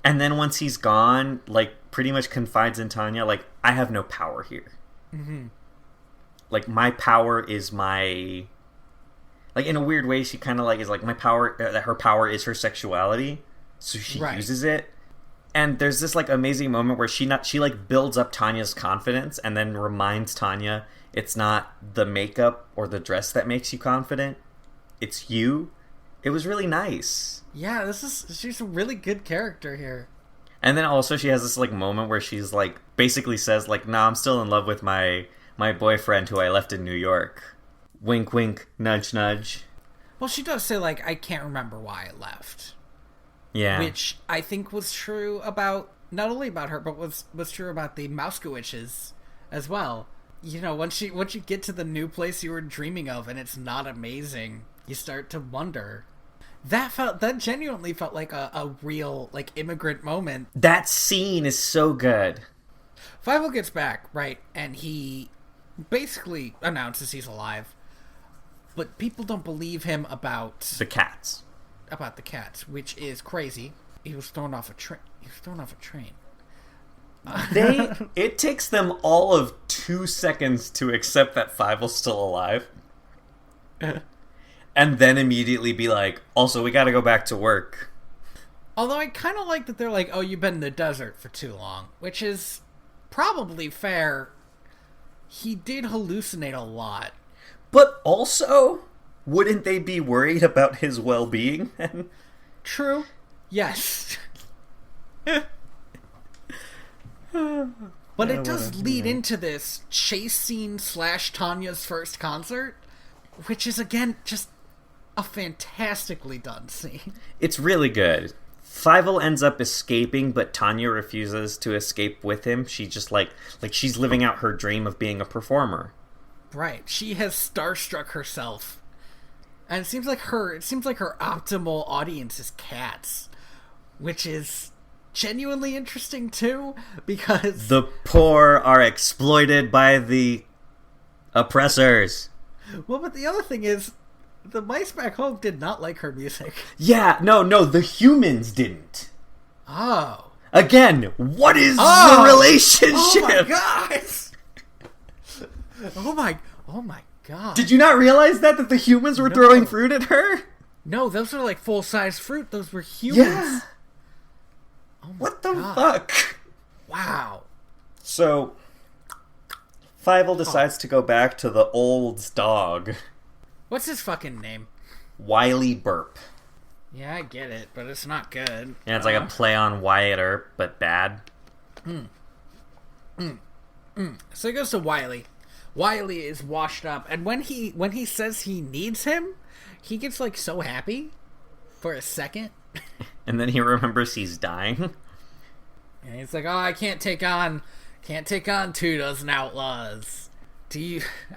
And then once he's gone, like pretty much confides in Tanya, like, I have no power here. Mm-hmm. Like, my power is my... Like, in a weird way, she kind of like is like, my power, that her power is her sexuality, so she uses it. And there's this like amazing moment where she like builds up Tanya's confidence and then reminds Tanya it's not the makeup or the dress that makes you confident, it's you. It was really nice. Yeah, she's a really good character here. And then also she has this like moment where she's like basically says like, nah, I'm still in love with my boyfriend who I left in New York. Wink wink, nudge nudge. Well, she does say like, I can't remember why I left. Yeah. Which I think was true about, not only about her, but was true about the Mouskowiczes as well. You know, once you get to the new place you were dreaming of and it's not amazing, you start to wonder. That genuinely felt like a real like immigrant moment. That scene is so good. Fievel gets back, right, and he basically announces he's alive. But people don't believe him about the cats. About the cats, which is crazy. He was thrown off a train. It takes them all of 2 seconds to accept that Fievel's still alive. And then immediately be like, also, we gotta go back to work. Although I kind of like that they're like, oh, you've been in the desert for too long. Which is probably fair. He did hallucinate a lot. But also, wouldn't they be worried about his well-being? True. Yes. But it does lead into this chase scene / Tanya's first concert, which is, again, just a fantastically done scene. It's really good. Fievel ends up escaping, but Tanya refuses to escape with him. She just like she's living out her dream of being a performer. Right. She has starstruck herself. And it seems like her optimal audience is cats, which is genuinely interesting too, because the poor are exploited by the oppressors. Well, but the other thing is, the mice back home did not like her music. Yeah, no, the humans didn't. Oh. Again, what is the relationship? Oh my god. Did you not realize that the humans were throwing fruit at her? No, those were like full-size fruit. Those were humans. Yeah. Oh my what the god. fuck? Wow. So, Fievel decides to go back to the old dog. What's his fucking name? Wiley Burp. Yeah, I get it, but it's not good. Yeah, it's like a play on Wyatt Earp, but bad. So he goes to Wiley. Wiley is washed up, and when he says he needs him, he gets like so happy for a second. And then he remembers he's dying. And he's like, oh, I can't take on 2 dozen outlaws.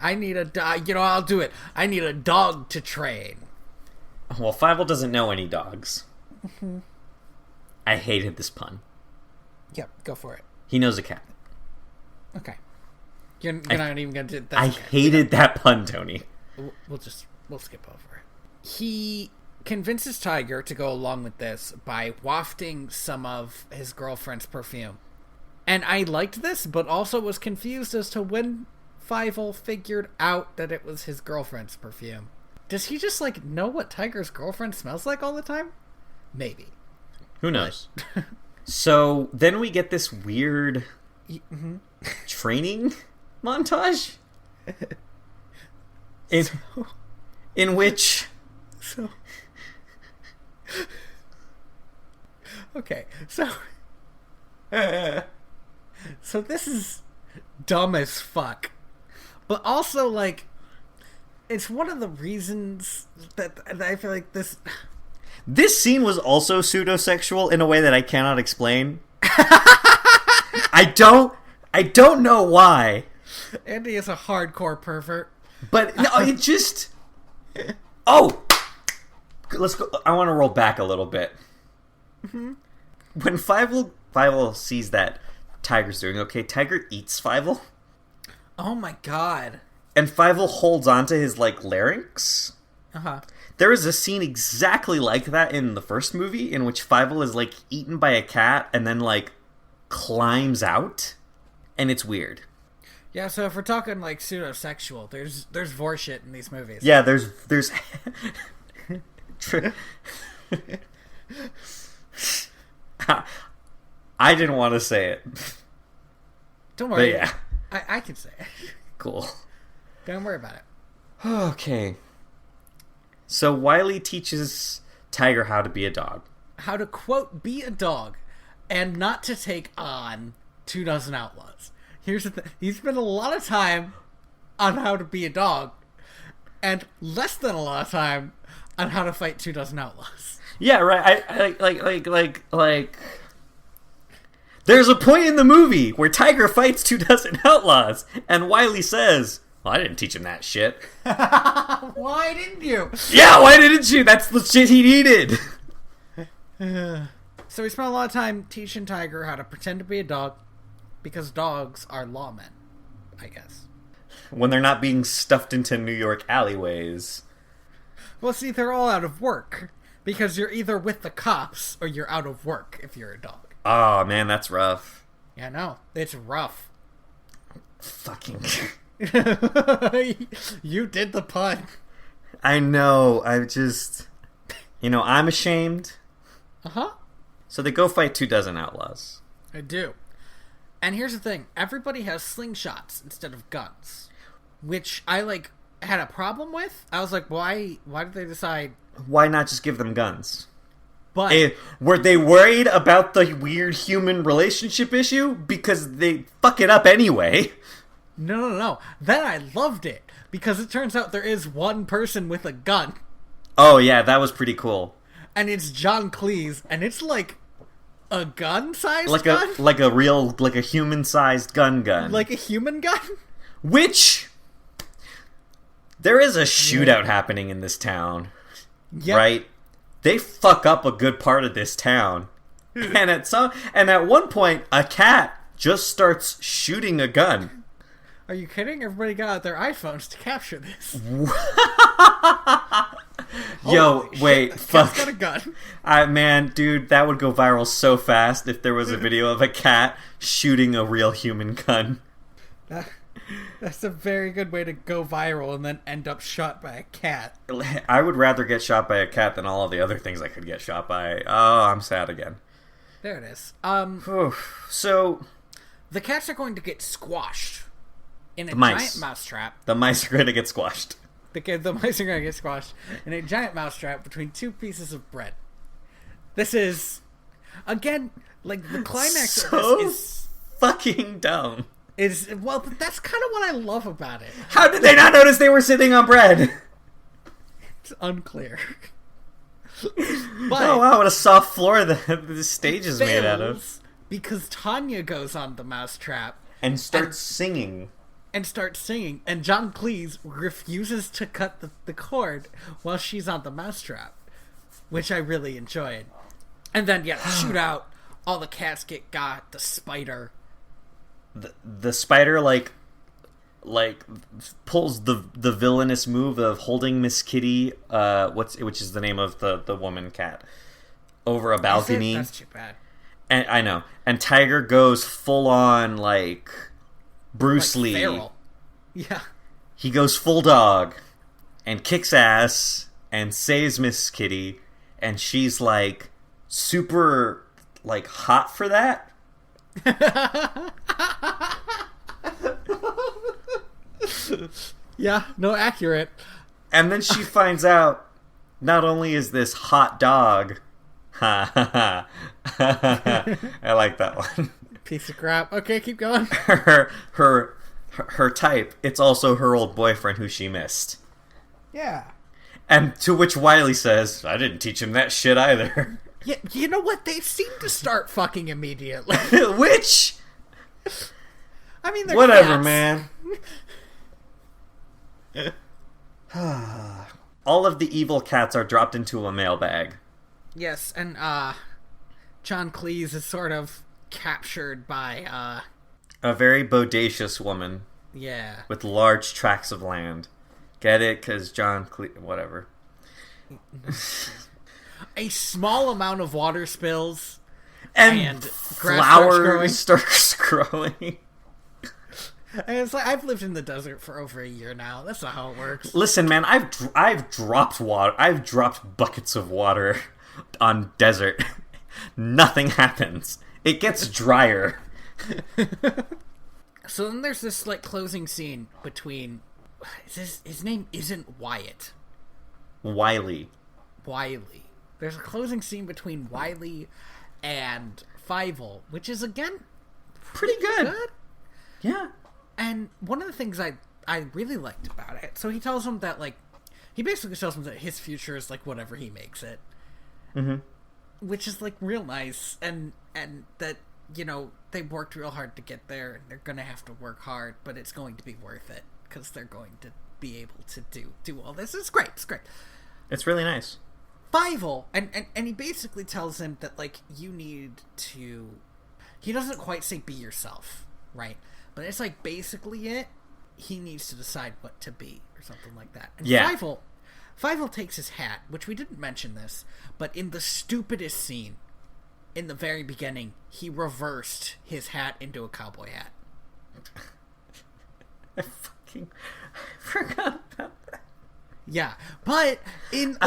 I need a dog. I'll do it. I need a dog to train. Well, Fievel doesn't know any dogs. Mm-hmm. I hated this pun. Yep, go for it. He knows a cat. Okay. You're not even going to do that. I hated that pun, Tony. We'll skip over it. He convinces Tiger to go along with this by wafting some of his girlfriend's perfume. And I liked this, but also was confused as to when Fievel figured out that it was his girlfriend's perfume. Does he just like know what Tiger's girlfriend smells like all the time? Maybe. Who knows? So then we get this weird training montage in which Okay, so so this is dumb as fuck, but also like it's one of the reasons that I feel like this scene was also pseudosexual in a way that I cannot explain. I don't know why. Andy is a hardcore pervert, but no, it just. Oh, let's go. I want to roll back a little bit. Mm-hmm. When Fievel sees that Tiger's doing okay, Tiger eats Fievel. Oh my god! And Fievel holds onto his like larynx. Uh-huh. There is a scene exactly like that in the first movie, in which Fievel is like eaten by a cat and then like climbs out, and it's weird. Yeah, so if we're talking like pseudosexual, there's vor shit in these movies. Yeah, there's I didn't want to say it. Don't worry. But yeah. I can say it. Cool. Don't worry about it. Okay. So Wiley teaches Tiger how to be a dog. How to, quote, be a dog and not to take on 24 Outlaws. Here's the thing. He spent a lot of time on how to be a dog and less than a lot of time on how to fight 24 Outlaws. Yeah, right. I like. There's a point in the movie where Tiger fights 24 Outlaws, and Wiley says, "Well, I didn't teach him that shit." Why didn't you? Yeah, why didn't you? That's the shit he needed. So we spent a lot of time teaching Tiger how to pretend to be a dog, because dogs are lawmen, I guess. When they're not being stuffed into New York alleyways. Well, see, they're all out of work, because you're either with the cops or you're out of work if you're a dog. Oh, man, that's rough. Yeah, no, it's rough. Fucking... You did the pun. I know, I'm ashamed. Uh-huh. So they go fight 24 Outlaws. I do. And here's the thing. Everybody has slingshots instead of guns. Which I, had a problem with. I was like, why did they decide... Why not just give them guns? But... were they worried about the weird human relationship issue? Because they fuck it up anyway. No. Then I loved it. Because it turns out there is one person with a gun. Oh, yeah, that was pretty cool. And it's John Cleese, and it's a gun-sized gun? Like a human-sized gun. Like a human gun? Which... There is a shootout happening in this town. Yep. Right? They fuck up a good part of this town. And at one point, a cat just starts shooting a gun. Are you kidding? Everybody got out their iPhones to capture this. Yo, wait, fuck. Cat's got a gun. Man, dude, that would go viral so fast if there was a video of a cat shooting a real human gun. That's a very good way to go viral and then end up shot by a cat. I would rather get shot by a cat than all of the other things I could get shot by. Oh, I'm sad again. There it is. So... The cats are going to get squashed in a giant mousetrap. The mice are going to get squashed. The mice are going to get squashed in a giant mousetrap between two pieces of bread. This is, again, the climax of this is... fucking dumb. Well, that's kind of what I love about it. How did they not notice they were sitting on bread? It's unclear. But oh, wow, what a soft floor the stage is made out of. Because Tanya goes on the mousetrap. And starts singing. And John Cleese refuses to cut the cord while she's on the mousetrap, which I really enjoyed. And then, shoot out. All the cats get got. The spider. The spider, pulls the villainous move of holding Miss Kitty, which is the name of the woman cat, over a balcony. That's too bad. And I know. And Tiger goes full on, Bruce Lee. Feral. Yeah. He goes full dog and kicks ass and saves Miss Kitty, and she's super hot for that. Yeah, no, accurate. And then she finds out not only is this hot dog Ha ha ha. I like that one. Piece of crap. Okay, keep going. Her type, it's also her old boyfriend who she missed. Yeah. And to which Wiley says, I didn't teach him that shit either. Yeah, you know what? They seem to start fucking immediately. Which? I mean, they're whatever, cats. man. All of the evil cats are dropped into a mailbag. Yes, and John Cleese is sort of captured by a very bodacious woman. Yeah. With large tracts of land. Get it? Because John Cleese... Whatever. A small amount of water spills. And flowers starts growing. And it's like, I've lived in the desert for over a year now. That's not how it works. Listen, man, I've dropped water. I've dropped buckets of water on desert. Nothing happens. It gets drier. So then there's this like closing scene between his name isn't Wyatt. Wiley. There's a closing scene between Wiley and Fievel, which is again pretty good. Yeah. And one of the things I really liked about it, so he tells him that like he basically tells him that his future is like whatever he makes it. Mm-hmm. Which is like real nice, and that, you know, they worked real hard to get there, and they're gonna have to work hard, but it's going to be worth it because they're going to be able to do all this. It's great. It's really nice. Fievel, and he basically tells him that like you need to. He doesn't quite say be yourself, right? But it's like basically it. He needs to decide what to be or something like that. And yeah. Fievel takes his hat, which we didn't mention this, but in the stupidest scene, in the very beginning, he reversed his hat into a cowboy hat. I fucking forgot about that. Yeah, but in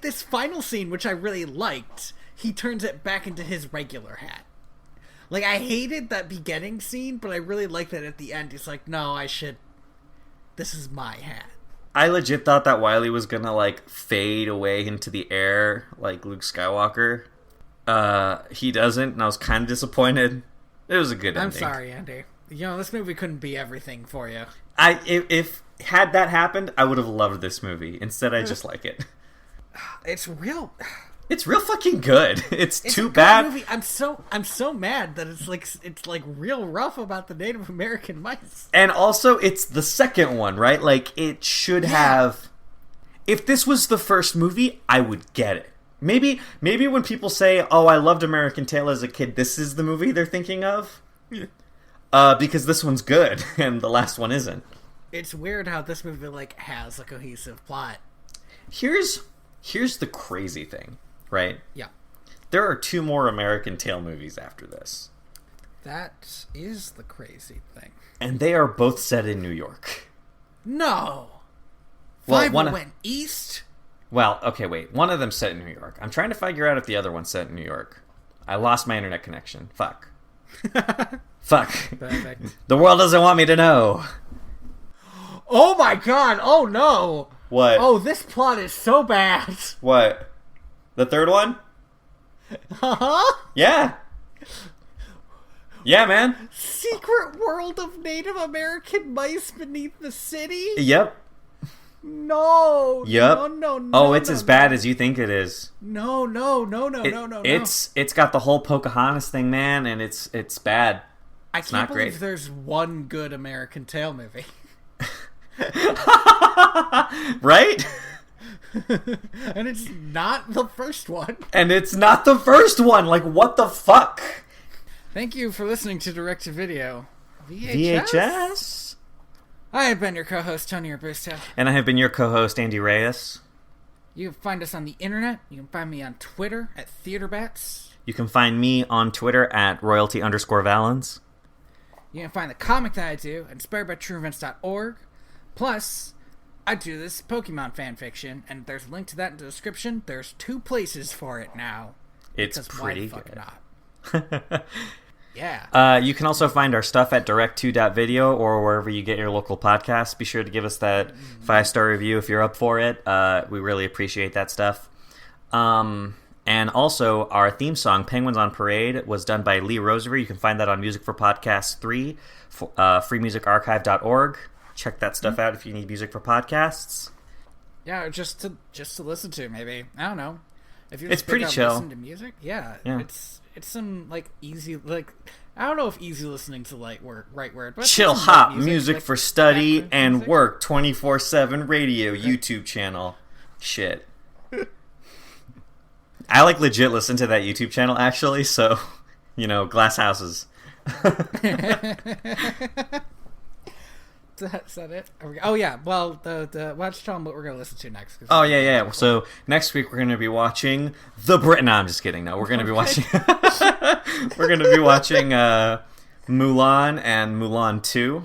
this final scene, which I really liked, he turns it back into his regular hat. Like, I hated that beginning scene, but I really liked that at the end. He's like, no, this is my hat. I legit thought that Wiley was gonna, like, fade away into the air like Luke Skywalker. He doesn't, and I was kind of disappointed. It was a good ending. I'm sorry, Andy. You know, this movie couldn't be everything for you. If had that happened, I would have loved this movie. Instead, I just like it. It's real fucking good. It's too a bad. Good movie. I'm so mad that it's like real rough about the Native American mice. And also, it's the second one, right? Like, it should have. If this was the first movie, I would get it. Maybe when people say, "Oh, I loved American Tail as a kid," this is the movie they're thinking of. Because this one's good and the last one isn't. It's weird how this movie like has a cohesive plot. Here's the crazy thing, right? Yeah. There are 2 more American Tail movies after this. That is the crazy thing. And they are both set in New York. No. Well, Fievel went east. Well, okay, wait. One of them's set in New York. I'm trying to figure out if the other one's set in New York. I lost my internet connection. Fuck. Perfect. The world doesn't want me to know. Oh my god! Oh no! What? Oh, this plot is so bad. What? The third one? Uh-huh. Yeah. Yeah, man. Secret world of Native American mice beneath the city? Yep. No. Yep. No. Oh, it's as bad as you think it is. No. It's got the whole Pocahontas thing, man, and it's bad. I can't believe there's one good American Tail movie. Right? And it's not the first one. Like, what the fuck? Thank you for listening to Direct to Video VHS. I have been your co-host, Tony Robusto. And I have been your co-host, Andy Reyes. You can find us on the internet. You can find me on Twitter at TheaterBats. You can find me on Twitter at royalty_valens. You can find the comic that I do at inspiredbytrueevents.org. Plus, I do this Pokemon fanfiction, and there's a link to that in the description. There's 2 places for it now. It's pretty why the good. fuck not? Yeah. You can also find our stuff at direct2.video or wherever you get your local podcasts. Be sure to give us that 5-star review if you're up for it. We really appreciate that stuff. And also, our theme song, Penguins on Parade, was done by Lee Rosary. You can find that on Music for Podcasts 3, freemusicarchive.org. Check that stuff out if you need music for podcasts. Yeah, just to listen to, maybe. I don't know. If you it's pretty chill. Listen to music, yeah. It's some like easy, like, I don't know if easy listening to right word, but chill hop music like, for study and music. Work 24/7 radio YouTube channel. Shit. I like legit listen to that YouTube channel actually, so glass houses. Is that it? Oh yeah. Well, the watch tell them what we're gonna listen to next. Oh yeah. So next week we're gonna be watching No, I'm just kidding. No, we're gonna be watching. We're gonna be watching Mulan and Mulan 2.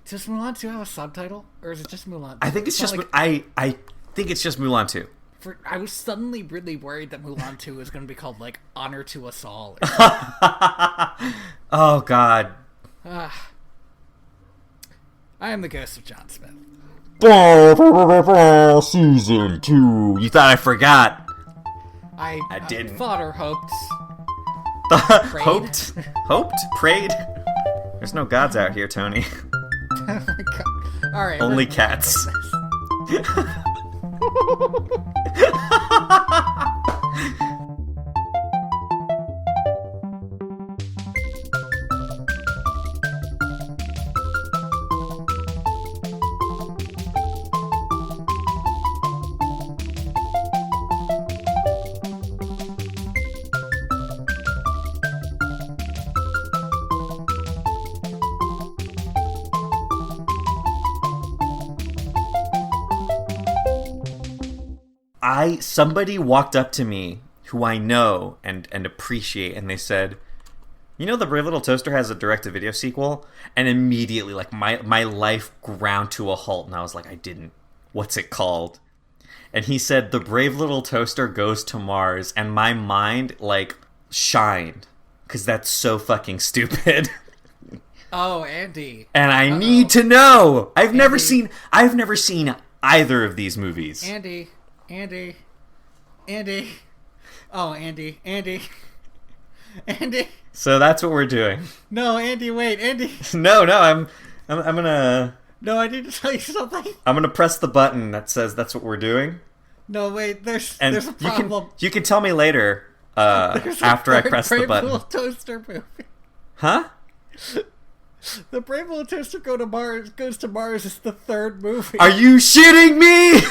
Does Mulan 2 have a subtitle, or is it just Mulan 2? I think it's just. Like, I think it's just Mulan 2. I was suddenly really worried that Mulan 2 was going to be called like Honor to Us All. Oh God. I am the ghost of John Smith. Season 2. You thought I forgot. I didn't. Thought or hoped. Hoped? Hoped? Prayed? There's no gods out here, Tony. Oh my God. All right. Only cats. Somebody walked up to me who I know and appreciate, and they said, The Brave Little Toaster has a direct-to-video sequel? And immediately, like, my life ground to a halt, and I was like, I didn't. What's it called? And he said, The Brave Little Toaster Goes to Mars, and my mind, like, shined. Because that's so fucking stupid. Oh, Andy. And I need to know! I've never seen either of these movies. Andy. Oh, Andy. So that's what we're doing. No, Andy, wait, Andy. No, I'm gonna. No, I need to tell you something. I'm gonna press the button that says that's what we're doing. No, wait, there's a problem. You can tell me later. After I press the button. Brave Little Toaster movie. Huh? The Brave Little Toaster Goes to Mars is the third movie. Are you shitting me?